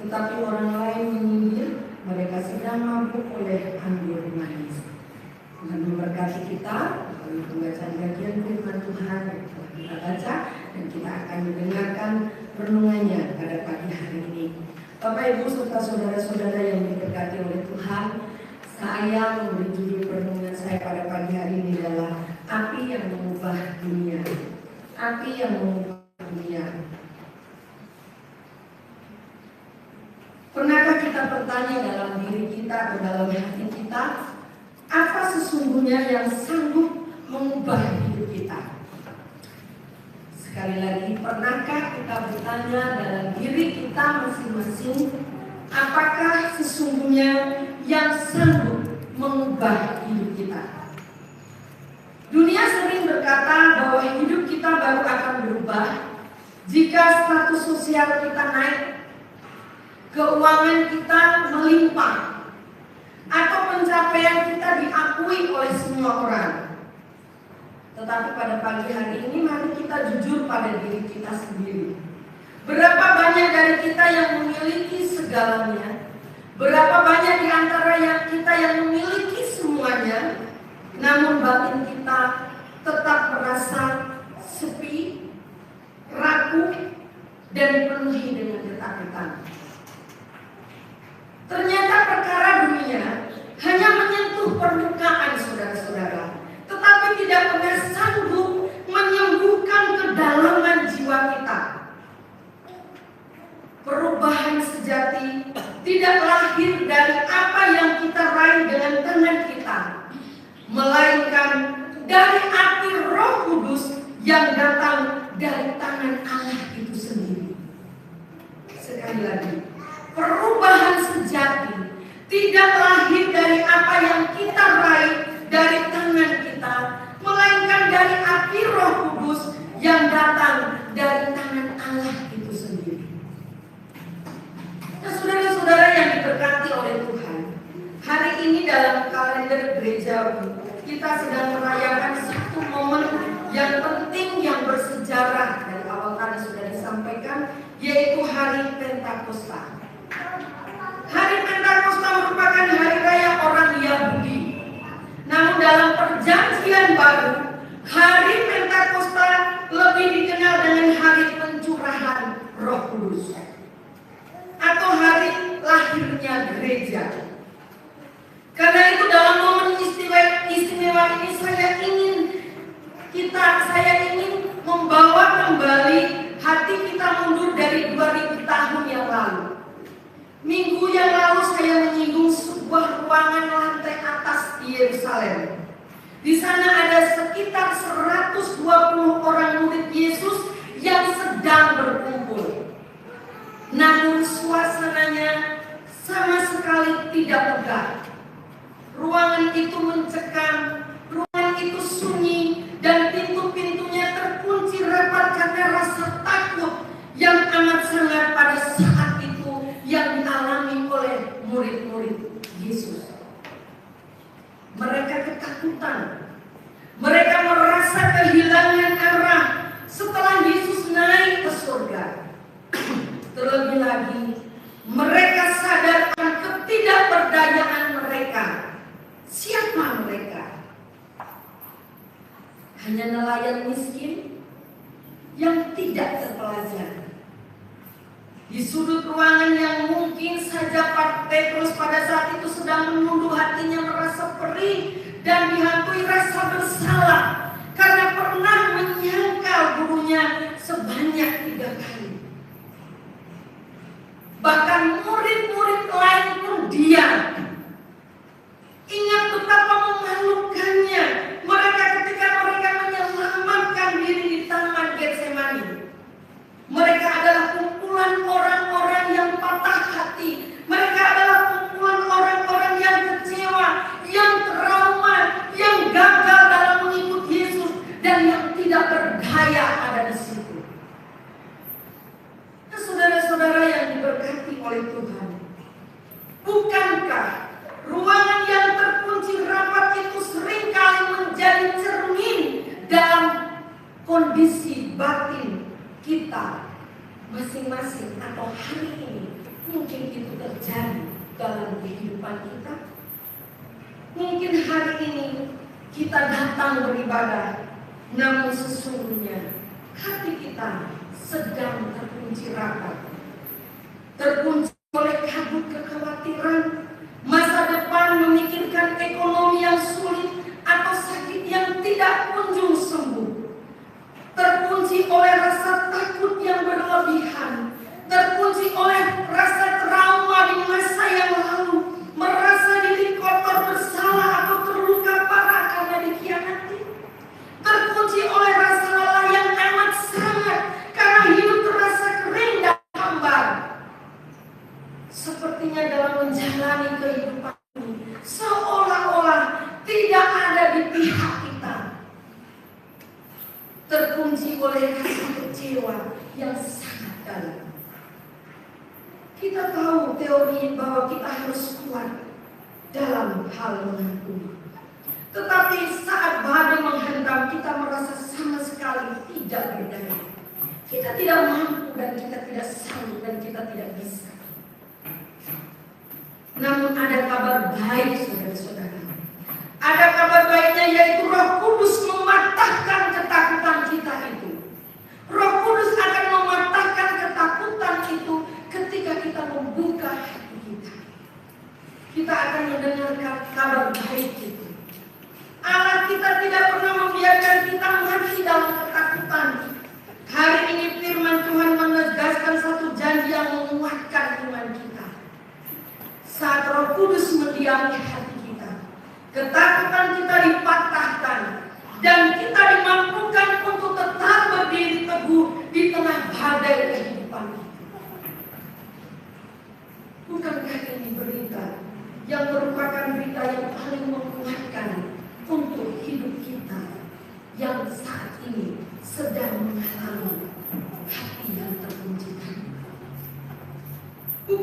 Tetapi orang lain menyindir, mereka sedang mabuk oleh anggur manis. Tuhan memberkati kita melalui pembacaan bagian firman Tuhan yang telah kita baca, dan kita akan mendengarkan renungannya pada pagi hari ini. Bapak Ibu serta saudara-saudara yang diberkati oleh Tuhan, saya memberi judul renungan saya pada pagi hari ini adalah api yang mengubah dunia. Api yang mengubah dunia. Pernahkah kita bertanya dalam diri kita atau dalam hati kita, apa sesungguhnya yang sanggup mengubah hidup kita? Sekali lagi, pernahkah kita bertanya dalam diri kita masing-masing, apakah sesungguhnya yang sanggup mengubah hidup kita? Dunia sering berkata bahwa hidup kita baru akan berubah jika status sosial kita naik, keuangan kita melimpah, atau pencapaian kita diakui oleh semua orang. Tetapi pada pagi hari ini mari kita jujur pada diri kita sendiri. Berapa banyak dari kita yang memiliki segalanya? Berapa banyak di antara kita yang memiliki semuanya, namun batin kita tetap merasa sepi, rapuh, dan dipenuhi dengan ketakutan. Ternyata perkara dunia hanya menyentuh melainkan dari api Roh Kudus yang datang dari tangan Allah itu sendiri. Sekali lagi, perubahan sejati tidak lahir dari apa yang kita raih dari tangan kita, melainkan dari api Roh Kudus yang datang dari tangan Allah itu sendiri. Nah, saudara-saudara yang diberkati oleh Tuhan, hari ini dalam kalender gereja kita sedang merayakan satu momen yang penting, yang bersejarah. Dari awal tadi sudah disampaikan, yaitu hari Pentakosta. Hari Pentakosta merupakan hari raya orang Yahudi. Namun dalam perjanjian baru, hari Pentakosta lebih dikenal dengan hari pencurahan Roh Kudus atau hari lahirnya gereja. Karena itu dalam momen istimewa ini saya ingin membawa kembali hati kita mundur dari 2000 tahun yang lalu. Minggu yang lalu saya menyinggung sebuah ruangan lantai atas di Yerusalem. Di sana ada sekitar 120 orang murid Yesus yang sedang berkumpul. Namun suasananya sama sekali tidak megah. Ruangan itu mencekam, ruangan itu sunyi, dan pintu-pintunya terkunci rapat karena rasa takut yang amat sangat pada saat itu yang dialami oleh murid-murid Yesus. Mereka ketakutan, mereka merasa kehilangan arah setelah Yesus naik ke surga. Terlebih lagi, mereka sadar akan ketidakberdayaan mereka. Siapa mereka? Hanya nelayan miskin yang tidak terpelajar. Di sudut ruangan yang mungkin saja Pak Petrus pada saat itu sedang menunduk hatinya, merasa perih dan dihantui rasa bersalah karena pernah menyangkal gurunya sebanyak 3 kali. Bahkan murid-murid lain pun diam. Ingat betapa memalukannya mereka ketika mereka menyelamatkan diri di Taman Getsemani. Mereka adalah kumpulan orang-orang yang patah hati. Mereka adalah kumpulan orang-orang yang kecewa, yang trauma, yang gagal dalam mengikut Yesus, dan yang tidak berdaya ada di situ. Nah, saudara-saudara yang diberkati oleh Tuhan, bukankah ruangan yang terkunci rapat itu seringkali menjadi cermin dalam kondisi batin kita masing-masing, atau hari ini mungkin itu terjadi dalam kehidupan kita? Mungkin hari ini kita datang beribadah, namun sesungguhnya hati kita sedang terkunci rapat, terkunci oleh kabut kekhawatiran, masa depan, memikirkan ekonomi yang sulit, atau sakit yang tidak kunjung sembuh. Terkunci oleh rasa takut yang berlebihan, terkunci oleh rasa trauma di masa yang lalu, merasa diri kotor, bersalah, atau terluka parah karena dikhianati. Terkunci oleh rasa lelah yang amat sangat karena hidup terasa kering dan hambar. Sepertinya dalam menjalani kehidupan ini seolah-olah tidak ada di pihak kita. Terkunci oleh rasa kecewa yang sangat dalam. Kita tahu teori bahwa kita harus kuat dalam hal mengampuni. Tetapi saat badai menghantam, kita merasa sama sekali tidak berdaya. Kita tidak mampu, dan kita tidak sanggup, dan kita tidak bisa. Namun ada kabar baik, saudara-saudara. Ada kabar baiknya, yaitu Roh Kudus mematahkan ketakutan kita itu. Roh Kudus akan mematahkan ketakutan itu ketika kita membuka hati kita. Kita akan mendengarkan kabar baik itu. Allah kita tidak pernah membiarkan kita mati dalam ketakutan. Hari ini firman Tuhan menegaskan satu janji yang menguatkan iman kita. Saat Roh Kudus mendiami hati kita, ketakutan kita dipatahkan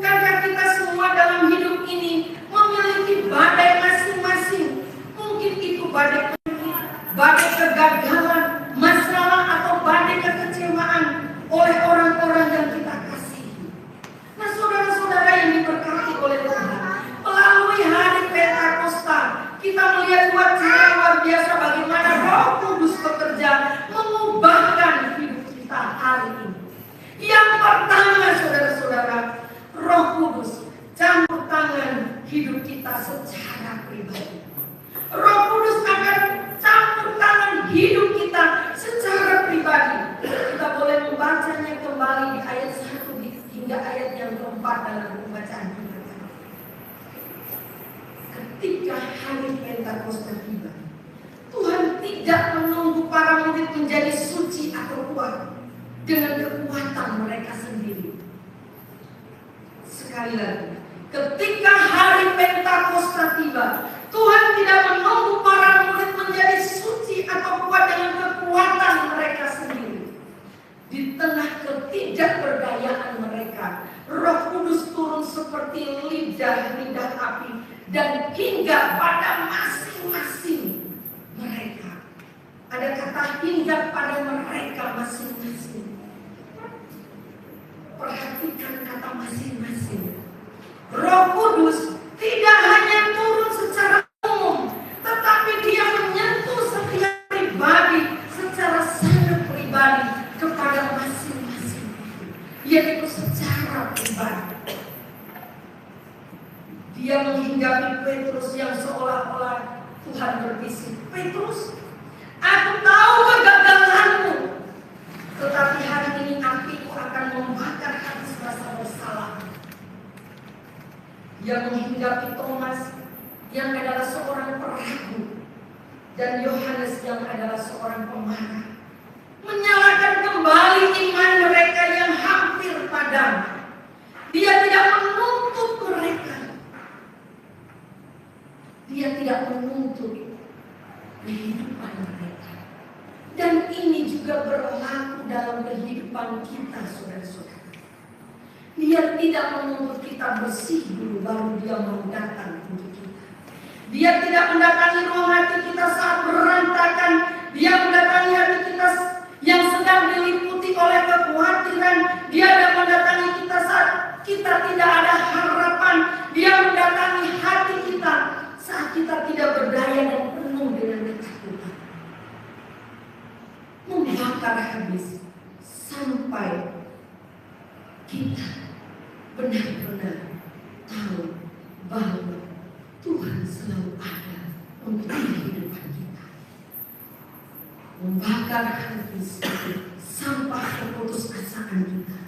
Bukankah kita semua dalam hidup ini memiliki badai masing-masing? Mungkin itu badai kegagalan, masalah atau badai kekecewaan oleh orang-orang yang kita kasihi. Nah, saudara-saudara yang diberkati oleh Tuhan, melalui hari Pentakosta kita melihat dua cara luar biasa bagaimana Roh Kudus bekerja mengubahkan hidup kita hari ini. Yang pertama, saudara-saudara, Roh Kudus campur tangan hidup kita secara pribadi. Roh Kudus akan campur tangan hidup kita secara pribadi. Kita boleh membacanya kembali di ayat 1 hingga ayat yang keempat dalam pembacaan kita. Ketika hari Pentakosta tiba, Tuhan tidak menunggu para murid menjadi suci atau kuat dengan kekuatan mereka sendiri. Sekali lagi, ketika hari Pentakosta tiba, Tuhan tidak menunggu para murid menjadi suci atau kuat dengan kekuatan mereka sendiri. Di tengah ketidakberdayaan mereka, Roh Kudus turun seperti lidah api dan hingga pada masing-masing mereka. Ada kata hingga pada mereka masing-masing. Perhatikan kata masing-masing. Roh Kudus tidak hanya turun secara umum, tetapi dia menyentuh setiap pribadi secara sangat pribadi kepada masing-masing, yaitu secara pribadi. Dia menghinggapi Petrus yang seolah-olah Tuhan berbisik, "Petrus, aku tahu kegagalanmu, tetapi hari ini apiku akan membakar hati rasa bersalah." Dia menghinggapi Thomas yang adalah seorang peragu dan Yohanes yang adalah seorang pemarah, menyalakan kembali iman mereka yang hampir padam. Dia tidak menuntut mereka. Dia tidak menuntut kehidupan mereka. Dan ini juga berlaku dalam kehidupan kita, saudara-saudara. Dia tidak menuntut kita bersih dulu baru dia mau datang untuk kita. Dia tidak mendatangi ruang hati kita saat berantakan. Dia mendatangi hati kita yang sedang diliputi oleh kekhawatiran. Dia tidak mendatangi kita saat kita tidak ada harapan. Dia mendatangi hati kita saat kita tidak berdaya dan penuh dengan ketakutan. Membakar habis sampai kita benar-benar tahu bahwa Tuhan selalu ada untuk kehidupan kita. Membakar habis sampah keputusasaan kita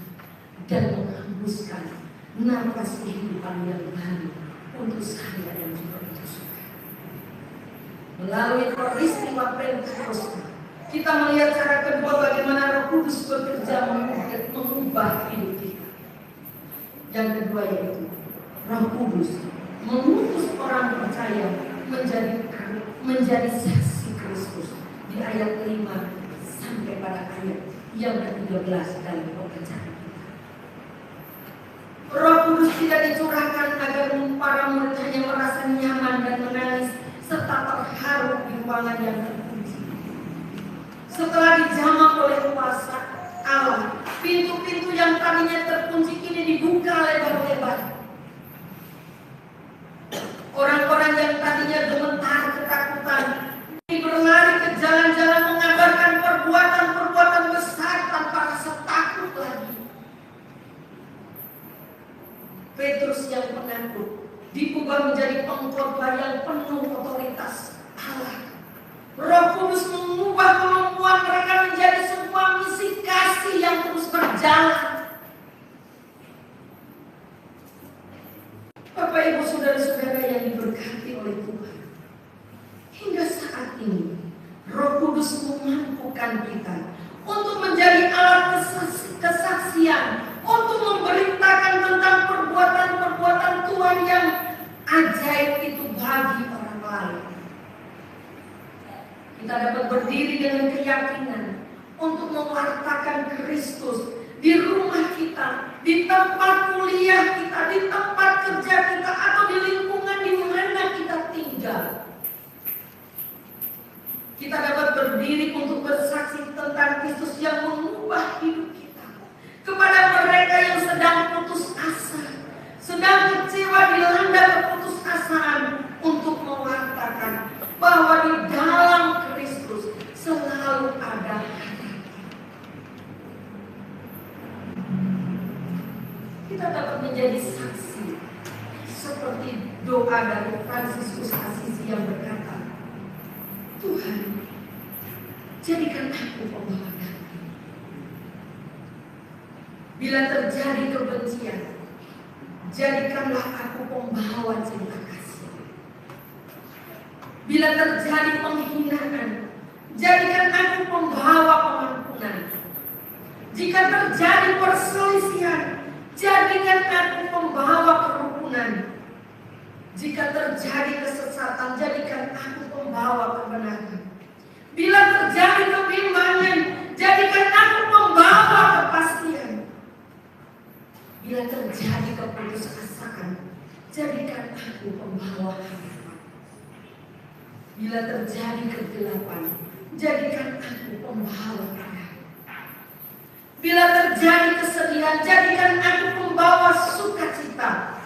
dan menghembuskan nafas kehidupan yang baru untuk saya dan juga untuk saudara. Melalui peristiwa Pentakosta, kita melihat cara kedua bagaimana Roh Kudus bekerja mengubah hidup kita. Yang kedua yaitu Roh Kudus mengutus orang percaya menjadi saksi Kristus di ayat 5 sampai pada ayat yang ke-13 dalam pembacaan kita. Roh Kudus tidak dicurahkan agar para murid hanya merasa nyaman dan menangis serta terharu di ruangan yang terkunci. Setelah dijamah oleh kuasa Allah, pintu-pintu yang tadinya terkunci kini dibuka lebar-lebar. Orang-orang yang tadinya gemetar ketakutan ini berlari ke jalan-jalan mengabarkan perbuatan-perbuatan besar tanpa rasa takut lagi. Petrus yang penakut diubah menjadi pengkhotbah yang penuh otoritas Allah. Roh Kudus mengubah kemampuan mereka menjadi sebuah misi kasih yang terus berjalan. Bapak Ibu saudara-saudara yang diberkati oleh Tuhan, hingga saat ini Roh Kudus memampukan kita untuk menjadi alat kesaksian, untuk memberitakan tentang perbuatan-perbuatan Tuhan yang ajaib itu bagi orang lain. Kita dapat berdiri dengan keyakinan untuk mewartakan Kristus di rumah kita, di tempat kuliah kita, di tempat kerja kita, atau di lingkungan di mana kita tinggal. Kita dapat berdiri untuk bersaksi tentang Kristus yang mengubah hidup kita. Kepada mereka yang sedang putus asa, sedang kecewa, dilanda keputusasaan, untuk mengatakan bahwa di dalam Kristus selalu ada harapan. Kita dapat menjadi saksi seperti doa dari Fransiskus Assisi yang berkata, Tuhan, jadikan aku pembawa damai. Bila terjadi kebencian, jadikanlah aku pembawa cinta kasih. Bila terjadi penghinaan, jadikan aku pembawa pengampunan. Jika terjadi perselisihan, jadikan aku pembawa kerukunan. Jika terjadi kesesatan, jadikan aku pembawa kebenaran. Bila terjadi kebimbangan, jadikan aku pembawa kepastian. Bila terjadi keputusasaan, jadikan aku pembawa harapan. Bila terjadi kegelapan, jadikan aku pembawa terang. Bila terjadi kesedihan, jadikan aku pembawa sukacita.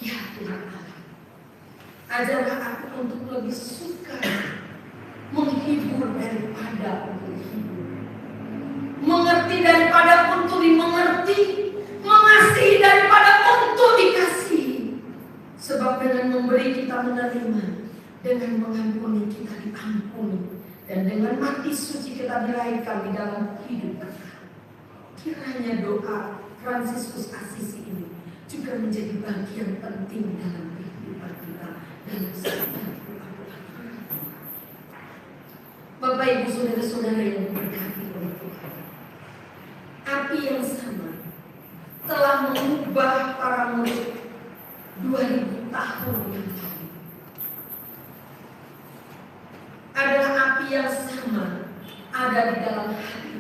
Ya Tuhan Allah, ajarlah aku untuk lebih suka menghibur daripada untuk hibur, mengerti daripada untuk dimengerti, mengasihi daripada untuk dikasihi. Sebab dengan memberi kita menerima, dengan mengampuni kita diampuni, dan dengan mati suci kita dilahirkan di dalam hidup kekal. Kiranya doa Fransiskus Assisi ini juga menjadi bagian penting dalam kehidupan kita dalam setiap doa. Bapak Ibu saudara-saudara yang diberkati oleh Tuhan, api yang sama telah mengubah para murid 2000 tahun yang lalu. Adalah api yang sama ada di dalam hati,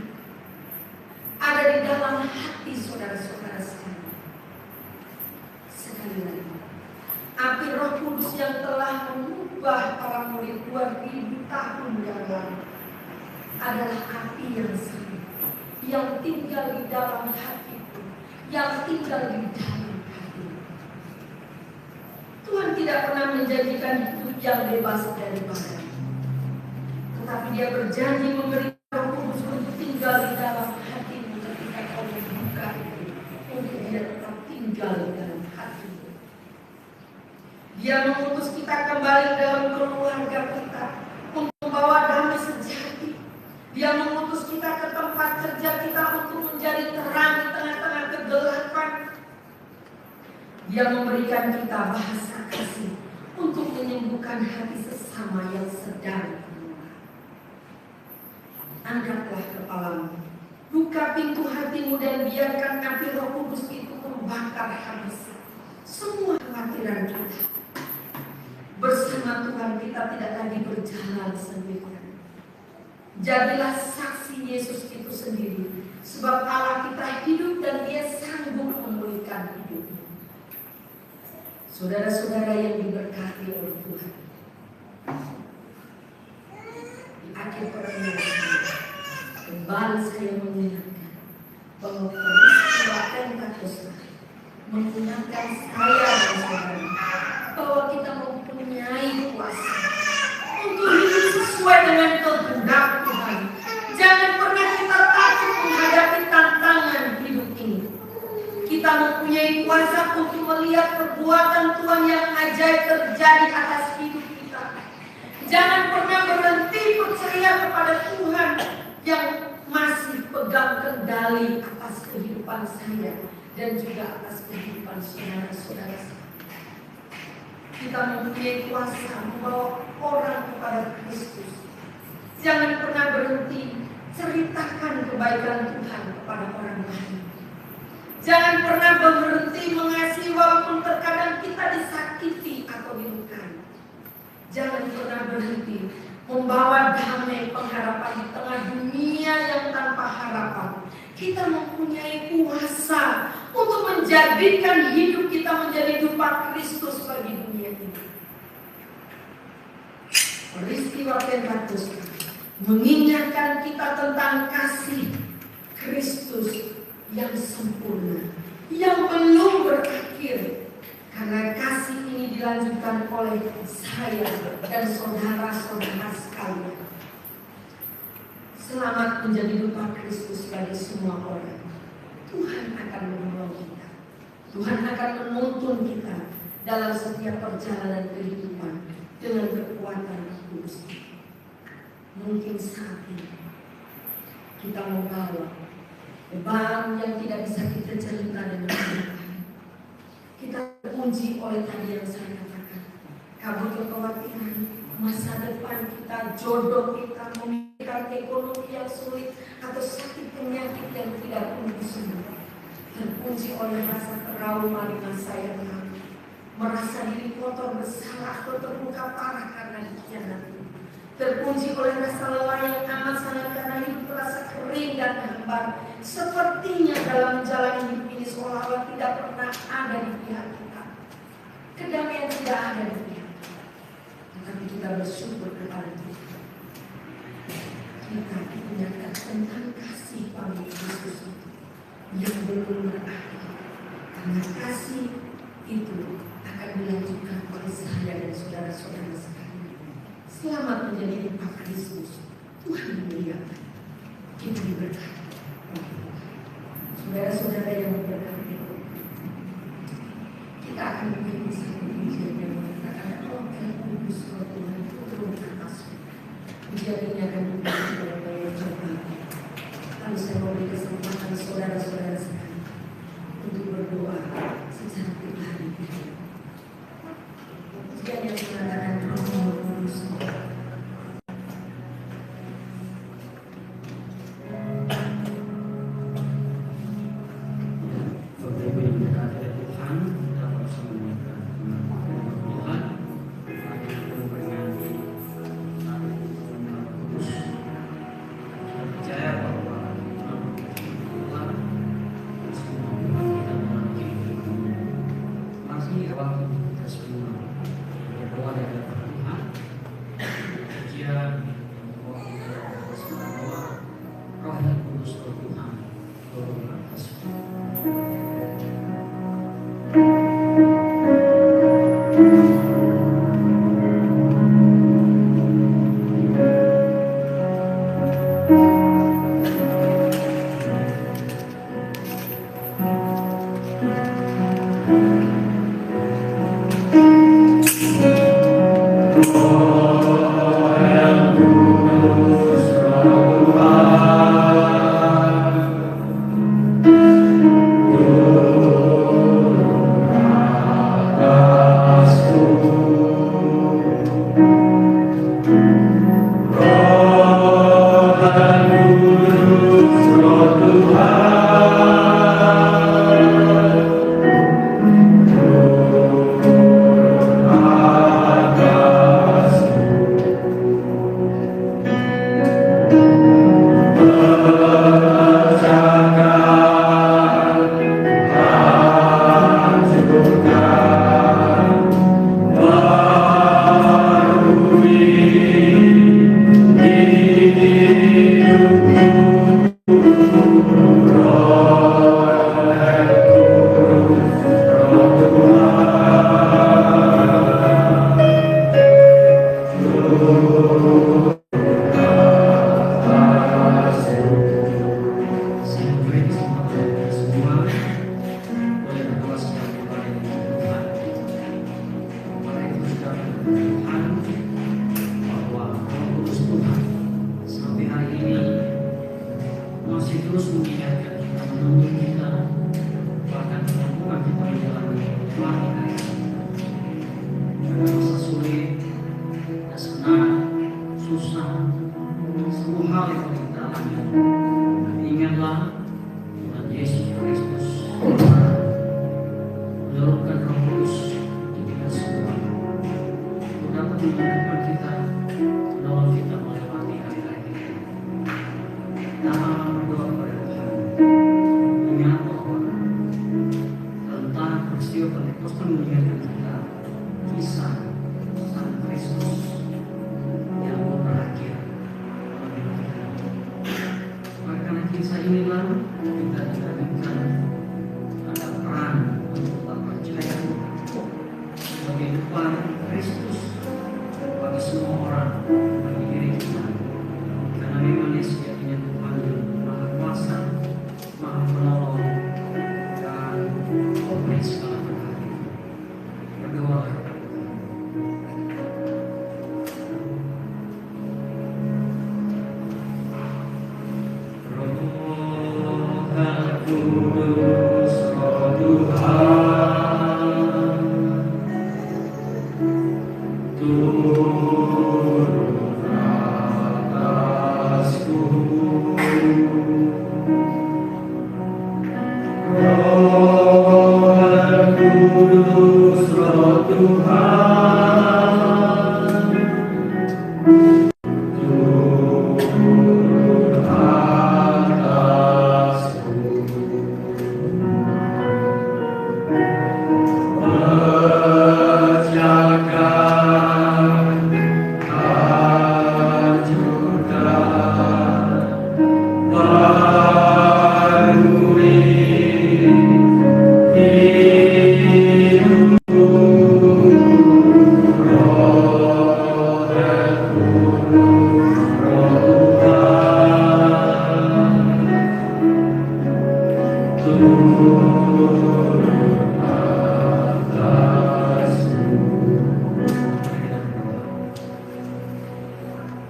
ada di dalam hati saudara-saudara sekalian. Sekali lagi, api Roh Kudus yang telah mengubah para murid 2000 tahun yang lalu adalah api yang sama, yang tinggal di dalam hatiku, yang tinggal di dalam hati. Tuhan tidak pernah menjanjikan hidup yang bebas dari bahaya, tetapi Dia berjanji memberi Roh Kudus untuk tinggal di dalam hatimu ketika kau membuka itu, untuk Dia tetap tinggal di dalam hatimu. Dia mengutus kita kembali dalam keluarga kita untuk membawa damai sejati. Dia mengutus kita ke tempat kerja kita untuk menjadi terang di tengah-tengah kegelapan. Dia memberikan kita bahasa kasih untuk menyembuhkan hati sesama yang sedang terluka. Angkatlah kepalamu, buka pintu hatimu, dan biarkan api Roh Kudus itu membakar habis semua kekhawatiran kita. Bersama Tuhan kita tidak lagi berjalan sendirian. Jadilah saksi Yesus itu sendiri, sebab Allah kita hidup dan Dia sanggup memulihkan hidup. Saudara-saudara yang diberkati oleh Tuhan, di akhir pertemuan kembali saya mengingatkan bahwa peristiwa Pentakosta mengingatkan saya dan saudara bahwa kita mempunyai kuasa untuk hidup sesuai dengan kehendak Tuhan. Jangan pernah kita takut menghadapi tantangan hidup ini. Kita mempunyai kuasa untuk melihat perbuatan Tuhan yang ajaib terjadi atas hidup kita. Jangan pernah berhenti percaya kepada Tuhan yang masih pegang kendali atas kehidupan saya dan juga atas kehidupan saudara-saudara saya. Kita mempunyai kuasa membawa orang kepada Kristus. Jangan pernah berhenti ceritakan kebaikan Tuhan kepada orang lain. Jangan pernah berhenti mengasihi walaupun terkadang kita disakiti atau dilukai. Jangan pernah berhenti membawa damai pengharapan di tengah dunia yang tanpa harapan. Kita mempunyai kuasa untuk menjadikan hidup kita menjadi dupa Kristus bagi dunia ini. Peristiwa Pentakosta mengingatkan kita tentang kasih Kristus yang sempurna, yang belum berakhir. Karena kasih ini dilanjutkan oleh saya dan saudara-saudara sekalian. Selamat menjadi dupa Kristus bagi semua orang. Tuhan akan menolong kita. Tuhan akan menuntun kita dalam setiap perjalanan kehidupan dengan kekuatan Roh Kudus. Mungkin saat ini kita membawa beban yang tidak bisa kita cerita dengan baik. Kita terkunci oleh tadi yang saya katakan, kabut kekhawatiran, masa depan kita, jodoh kita, memikirkan ekonomi yang sulit, atau sakit penyakit yang tidak pun sembuh. Terkunci oleh rasa trauma di masa yang lalu, merasa diri kotor, bersalah, atau terluka parah karena dikhianati. Terkunci oleh rasa lelah yang amat sangat karena hidup terasa kering dan hambar. Sepertinya dalam menjalani hidup ini seolah-olah tidak pernah ada di pihak kita. Kedamaian tidak ada di pihak kita. Tetapi kita bersyukur kepada Tuhan. Kita diingatkan tentang kasih Bapa Kristus itu yang belum berakhir. Karena kasih itu akan dilanjutkan oleh saya dan saudara-saudara sekalian. Selamat menjadi dupa Kristus. Tuhan memuliakan. Kita diberkati. Saudara-saudara yang diberkati, kita akan menjadi satu pujian yang mengatakan Roh Kudus Roh Tuhan turun ke atasku. Pujian ini akan dipuji oleh Bapak Jokowi. Lalu saya mau beri kesempatan saudara-saudara sekalian untuk berdoa secara pribadi. Pujian yang mengatakan Roh Kudus.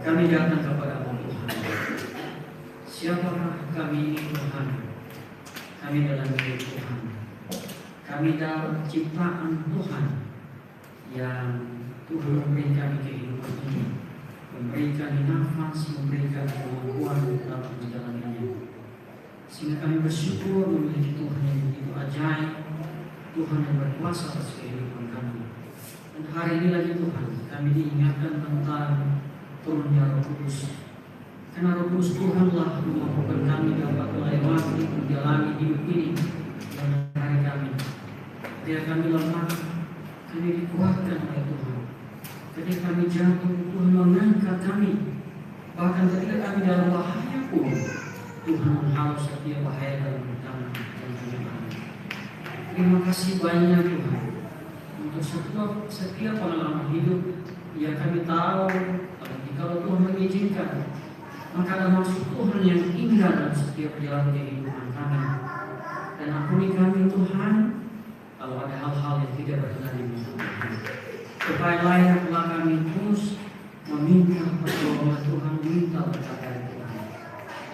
Kami datang kepada-Mu Tuhan. Siapakah kami ini Tuhan? Kami dalam diri Tuhan. Kami dalam ciptaan Tuhan yang Tuhan memberi kami kehidupan ini, memberi kami nafas, memberi kami kemampuan dalam menjalaninya. Sehingga kami bersyukur memiliki Tuhan yang begitu ajaib, Tuhan yang berkuasa atas kehidupan kami. Dan hari ini lagi Tuhan, kami diingatkan tentang turunnya Roh Kudus. Karena Roh Kudus Tuhanlah memampukan kami dapat melewati menjalani hidup ini dalam hari kami. Ketika kami lemah, kami dikuatkan oleh Tuhan. Ketika kami jatuh, Tuhan mengangkat kami. Bahkan ketika kami dalam bahaya pun, Tuhan menghalau setiap bahaya dalam hidup kami. Terima kasih banyak Tuhan untuk setiap pengalaman hidup yang kami tahu. Kalau Tuhan mengizinkan, maka ada maksud Tuhan yang indah dalam setiap jalan kehidupan kami. Dan ampuni kami Tuhan, kalau ada hal-hal yang tidak berkenan di Tuhan. Supaya layaklah kami terus meminta pertolongan Tuhan, minta berkat dari Tuhan.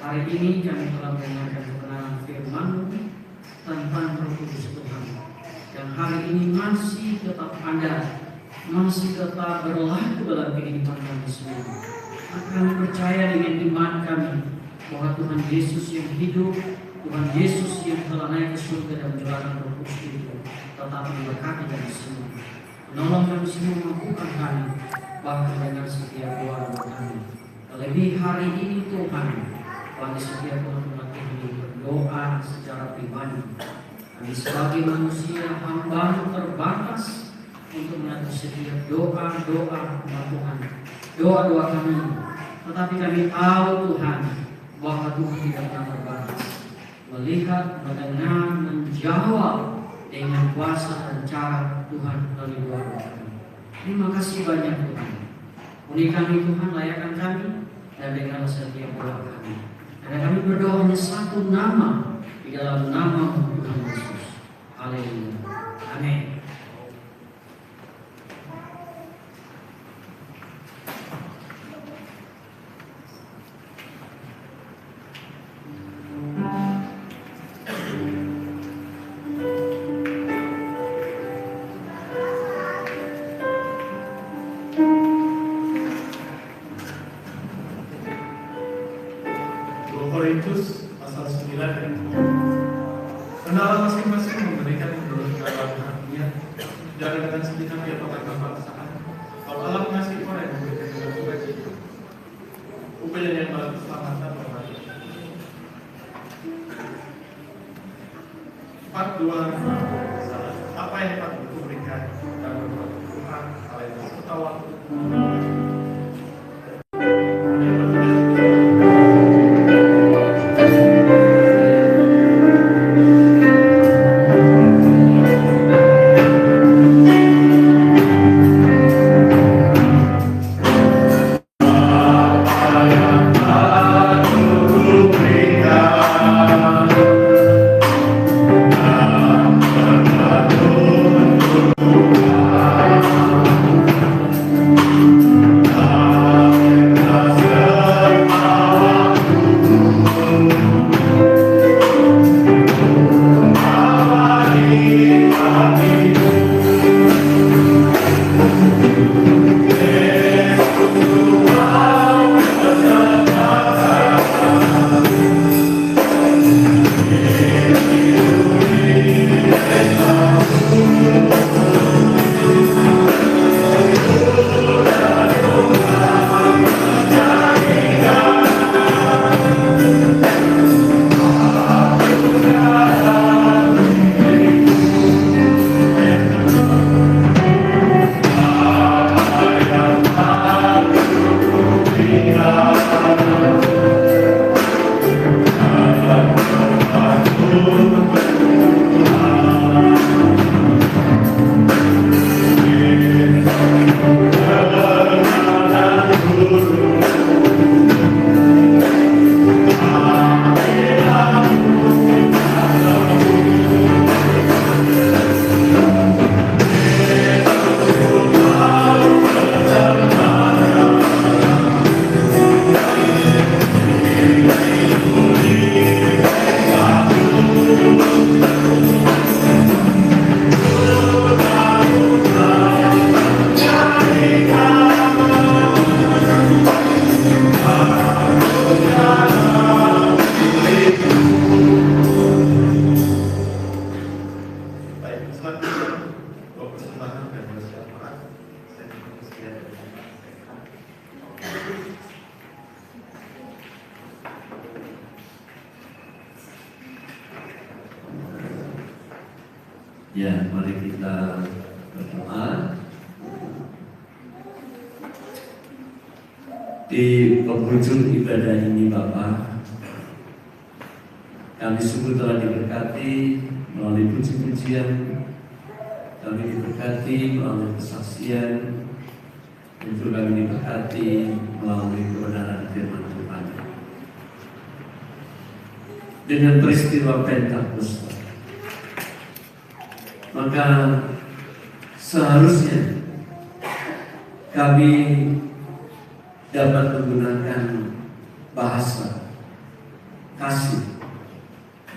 Hari ini kami telah mendengarkan kebenaran firman-Mu tentang Roh Kudus Tuhan. Dan hari ini masih tetap ada, masih tetap berlaku dalam kehidupan kami semua. Kami percaya dengan iman kami bahwa Tuhan Yesus yang hidup, Tuhan Yesus yang telah naik ke surga dan mencurahkan Roh Kudus itu tetap memberkati kami semua, menolong kami semua, mampukan kami bahkan dengan setiap doa kami. Terlebih hari ini Tuhan, bagi setiap umat ini berdoa secara pribadi. Kami sebagai manusia hamba terbatas untuk mengatur setiap doa-doa Tuhan, doa-doa kami. Tetapi kami tahu Tuhan bahwa Tuhan tidak pernah terbatas, melihat, mendengar, menjawab dengan kuasa dan cara Tuhan melalui doa-doa kami. Terima kasih banyak Tuhan. Uni kami Tuhan, layakkan kami dan dengar setiap doa kami. Dan kami berdoa hanya satu nama, di dalam nama Tuhan Yesus. Haleluya. Amin. Korintus pasal 9. Hendaklah masing-masing memberikan menurut dalam hatinya, jangan dengan sedih hati atau tanpa paksaan. Kalau Allah mengasihi orang yang memberikan dengan sukacita, upaya yang baru keselamatan orang. 4:2 apa yang patut diberikan dan menurut Tuhan Allah yang serta waktu. Amen. Ya, mari kita berdoa. Di penghujung ibadah ini Bapak, kami sungguh telah diberkati melalui puji-pujian, kami diberkati melalui kesaksian, dan juga kami diberkati melalui kebenaran firman Tuhan. Dengan peristiwa Pentakosta, maka seharusnya kami dapat menggunakan bahasa kasih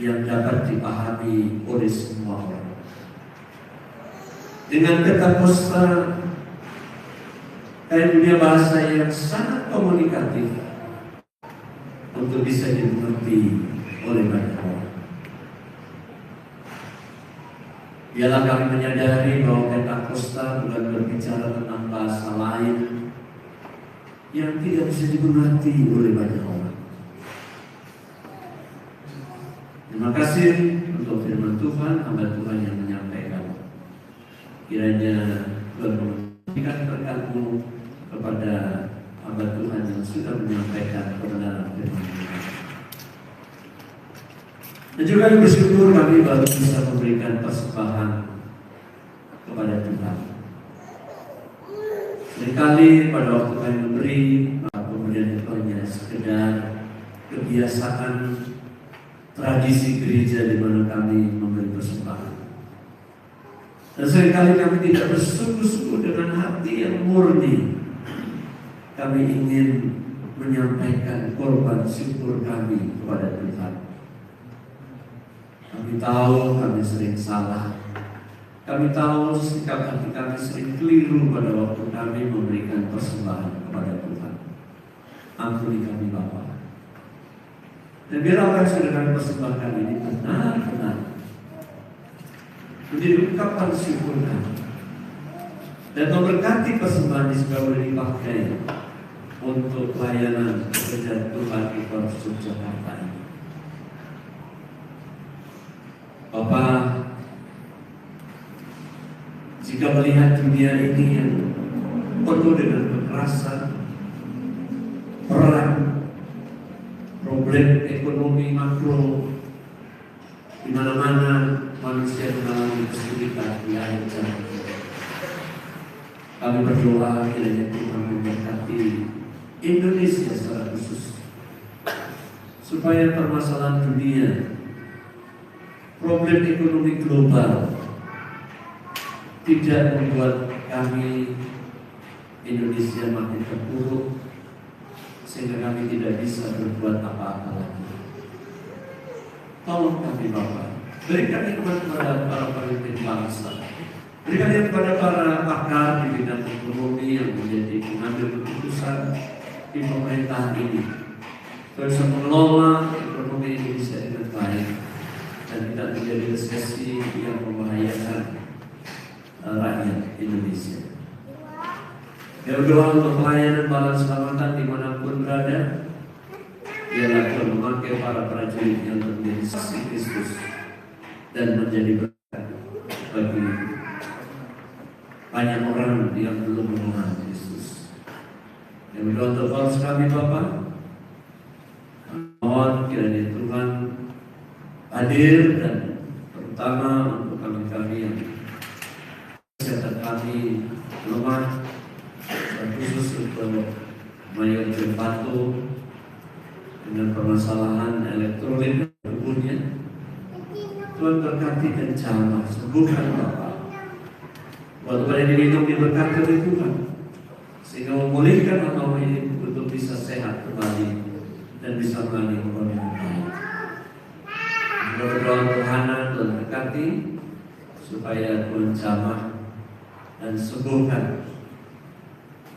yang dapat dipahami oleh semua orang. Dengan Pentakosta, kami punya bahasa yang sangat komunikatif untuk bisa dimengerti oleh banyak orang. Biarlah kami menyadari bahwa Pentakosta bukan berbicara tentang bahasa lain yang tidak bisa dimengerti oleh banyak orang. Terima kasih untuk firman Tuhan, hamba Tuhan yang menyampaikan. Kiranya Tuhan memberikan berkat-Mu kepada hamba Tuhan yang sudah menyampaikan kebenaran firman Tuhan. Dan juga bersyukur kami baru bisa memberikan persembahan kepada Tuhan. Seringkali pada waktu kami memberi, kemudian itu hanya sekedar kebiasaan tradisi gereja di mana kami memberi persembahan. Dan seringkali kami tidak bersungguh-sungguh dengan hati yang murni. Kami ingin menyampaikan korban syukur kami kepada Tuhan. Kami tahu kami sering salah. Kami tahu sikap hati kami sering keliru pada waktu kami memberikan persembahan kepada Tuhan. Ampuni kami Bapa. Dan biar apa yang sudah kami persembahkan ini benar-benar menjadi ungkapan syukur kami. Dan memberkati persembahan ini supaya boleh dipakai untuk pelayanan pekerjaan Tuhan di Korpsut Jakarta ini. Bapak, jika melihat dunia ini yang penuh dengan kekerasan, perang, problem ekonomi makro, di mana-mana manusia mengalami kesulitan di akhir zaman. Kami berdoa kiranya Tuhan memberkati Indonesia secara khusus, supaya permasalahan dunia, problem ekonomi global tidak membuat kami Indonesia makin terpuruk sehingga kami tidak bisa berbuat apa-apa lagi. Tolong kami Bapak, berikan hikmat kepada para pemimpin bangsa, berikan kepada para pakar di bidang ekonomi yang menjadi pengambil keputusan di pemerintahan ini, bisa mengelola ekonomi Indonesia dengan baik dan tidak menjadi resesi yang membahayakan rakyat Indonesia. Berdoa untuk pelayanan bala keselamatan dimanapun berada. Biarlah Tuhan memakai para prajurit yang menjadi saksi Kristus dan menjadi berkat bagi banyak orang yang belum mengenal Kristus. Yang berdoa untuk bangsa kami Bapa, mohon kiranya Tuhan hadir dan terutama untuk kami yang kesehatan kami lemah, dan khusus untuk Mayor Jempato dengan permasalahan elektrolit tubuhnya. Tuhan berkati dan jamah, sembuhkan Bapak. Waktu pada diminum diberkati oleh Tuhan, sehingga memulihkan atau ini untuk bisa sehat kembali dan bisa mengalami dengan baik. Juga berdoa untuk Hana dan berkati supaya Tuhan jamah dan sembuhkan.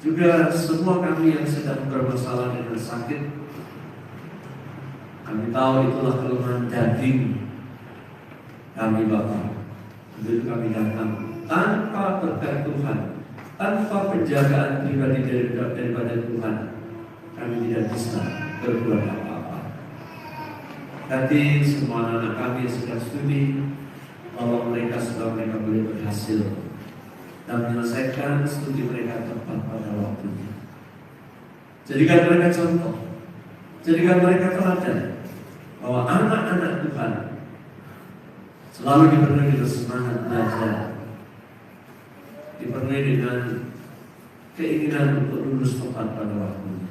Juga semua kami yang sedang bermasalah dengan sakit, kami tahu itulah kelemahan daging kami Bapak. Begitu kami datang tanpa berkat Tuhan, tanpa penjagaan pribadi daripada Tuhan, kami tidak bisa berbuat apa-apa. Nanti semua anak kami yang sedang studi, bahwa mereka boleh berhasil dan menyelesaikan studi mereka tepat pada waktunya. Jadikan mereka contoh, jadikan mereka teladan bahwa anak-anak Tuhan selalu dipenuhi dengan semangat belajar, dipenuhi dengan keinginan untuk lulus tepat pada waktunya.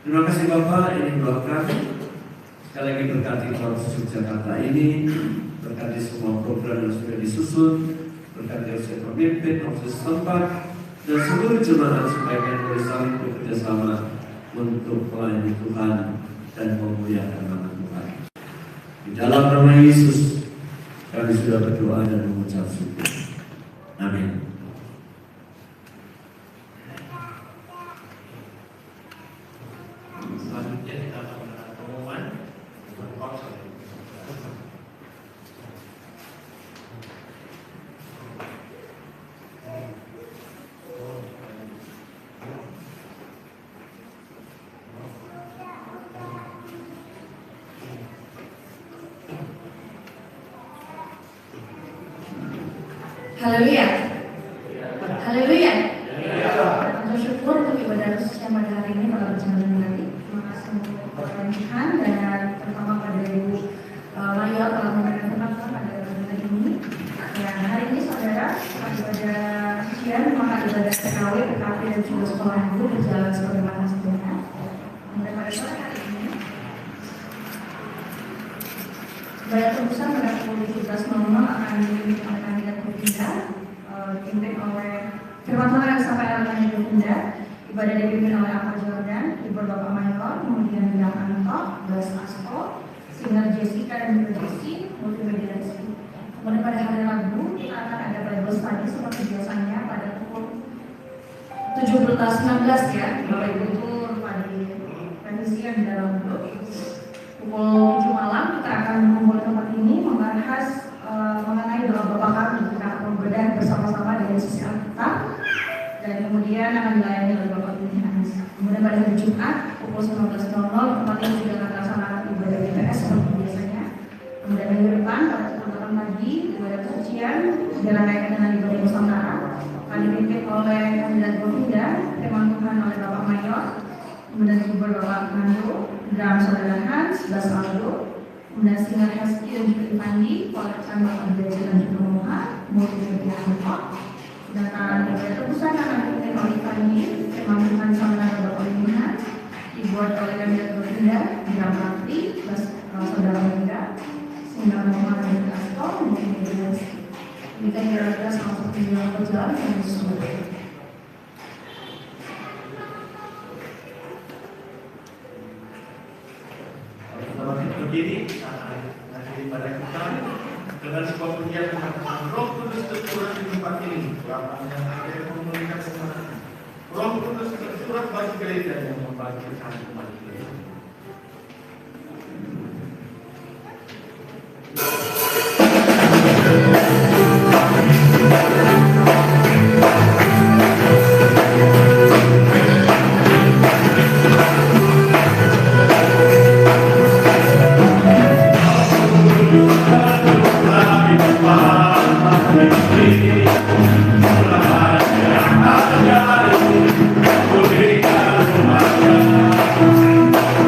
Terima kasih Bapak, ini doakan sekali lagi berkati Polres Yogyakarta ini, berkati semua program yang sudah disusun, berkati usia pemimpin, ofis setempat, dan seluruh jemaat sebaiknya boleh saling bekerja sama untuk melayani Tuhan dan memuliakan nama Tuhan. Di dalam nama Yesus kami sudah berdoa dan mengucap syukur. Amin. Selanjutnya kita akan mendengar pengumuman konseling. Haleluya. Haleluya. Bersyukur untuk ibadah khusus yang pada hari ini pada berjalan dengan baik. Terima kasih untuk Tuhan dan terutama pada Ibu Mayor telah memberikan kesempatan pada ibadah ini. Dan hari ini saudara ibadah ujian maka ibadah PKW, PKP dan juga sekolah minggu berjalan sebagaimana semestinya. Kemudian pada sore hari ini ibadah tebusan pada pukul 17.00 akan dipimpin oleh kandidat Berpindah, dipimpin oleh firman Tuhan yang disampaikan oleh kandidat Berpindah. Ibadah dipimpin oleh Apa Jordan, Ibu Bapak Mayor, kemudian Bidang Anto, Bas Asko, Singer Jessica dan juga Jessi, multimedia Rizky. Kemudian pada hari Rabu kita akan ada Bible study seperti biasanya pada pukul 17.19 ya, Bapak Ibu itu pada revisi yang di dalam grup. Pukul 7 malam kita akan mengumpul tempat ini membahas mengenai doa Bapa Kami. Kita akan membedah bersama-sama dari sisi Alkitab dan kemudian akan dilayani oleh Bapak Bini Hans. Kemudian pada hari Jumat pukul 19.00 tempat ini juga akan dilaksanakan ibadah BPS seperti biasanya. Kemudian minggu depan pada pukul 8 pagi ibadah kesucian dirangkaikan dengan ibadah Nusantara akan dipimpin oleh kandidat Berpindah, firman Tuhan oleh Bapak Mayor, kemudian juga Bapak Mandu, drum saudara Hans, bass aldo, kemudian singer Hesky dan juga Ivandi, koleksan Bapak Belajar dan juga Moha, multimedia Hancock. Sedangkan ibadah tebusan akan dipimpin oleh Ivandi, firman Tuhan saudara Bapak Bini Hans, dibuat oleh kandidat Berpindah, drum Ratri, bass saudara Mega, singer Moha dan juga Asto, multimedia Hesky. Demikian kira-kira salah satu yang berjalan yang sesuai. Berdiri, mengakhiri pada kita dengan sebuah pujian mengatakan Roh Kudus tercurah di tempat ini, lapangnya air memulihkan semangat. Roh Kudus tercurah bagi gereja yang membangkitkan umat gereja. Terima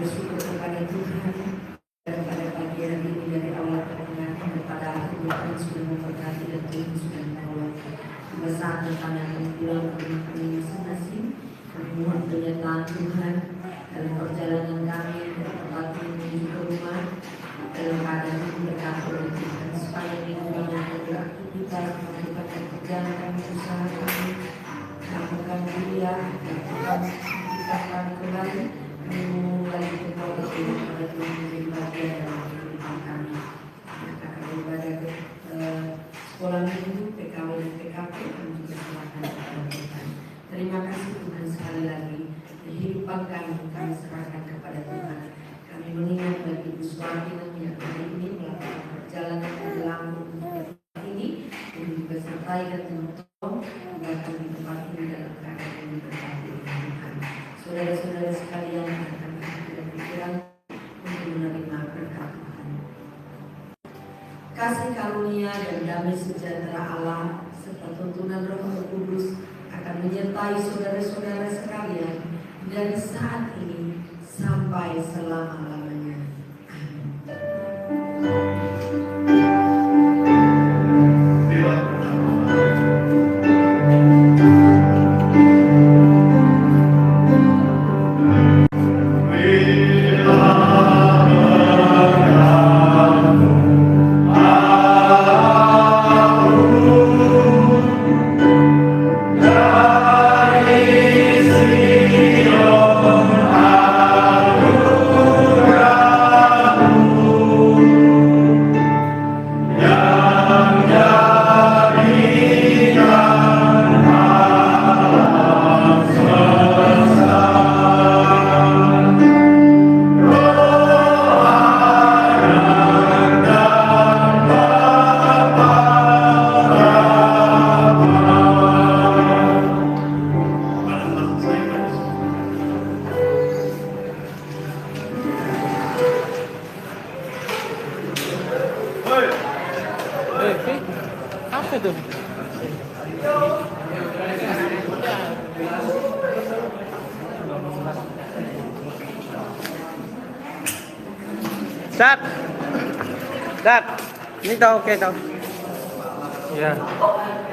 bersyukur kepada Tuhan pada pagi hari ini dari awal pertengahan kepada akhir Tuhan sudah memberkati dan Tuhan sudah menolong. Pada saat tangan pulang ke rumah kami masing-masing, kami mohon penyertaan Tuhan dalam perjalanan kami dari tempat ini menuju ke rumah dalam keadaan berkati oleh Tuhan supaya lingkungan yang beraktivitas melakukan pekerjaan kami, usaha kami, melakukan kuliah, melakukan aktivitas kami kembali, kami memulai berdoa kepada Tuhan menjadi bagian dalam kehidupan kami. Kami ibadah ke sekolah minggu, PKW dan PKP, kami juga serahkan kepada Tuhan. Terima kasih Tuhan sekali lagi. Kehidupan kami serahkan kepada Tuhan. Kami mengingat bagi Ibu Suwartina yang hari ini melakukan perjalanan ke Lampung untuk ini, dan juga sertai dan menolong bahkan di tempat ini dalam keadaan yang diberkati oleh Tuhan. Saudara-saudara sekalian yang akan hati dan pikiran untuk menerima berkat Tuhan. Kasih karunia dan damai sejahtera Allah serta tuntunan Roh Kudus akan menyertai saudara-saudara sekalian dari saat ini sampai selama-lamanya. Start. Start. Ini tau, oke tau. Ya.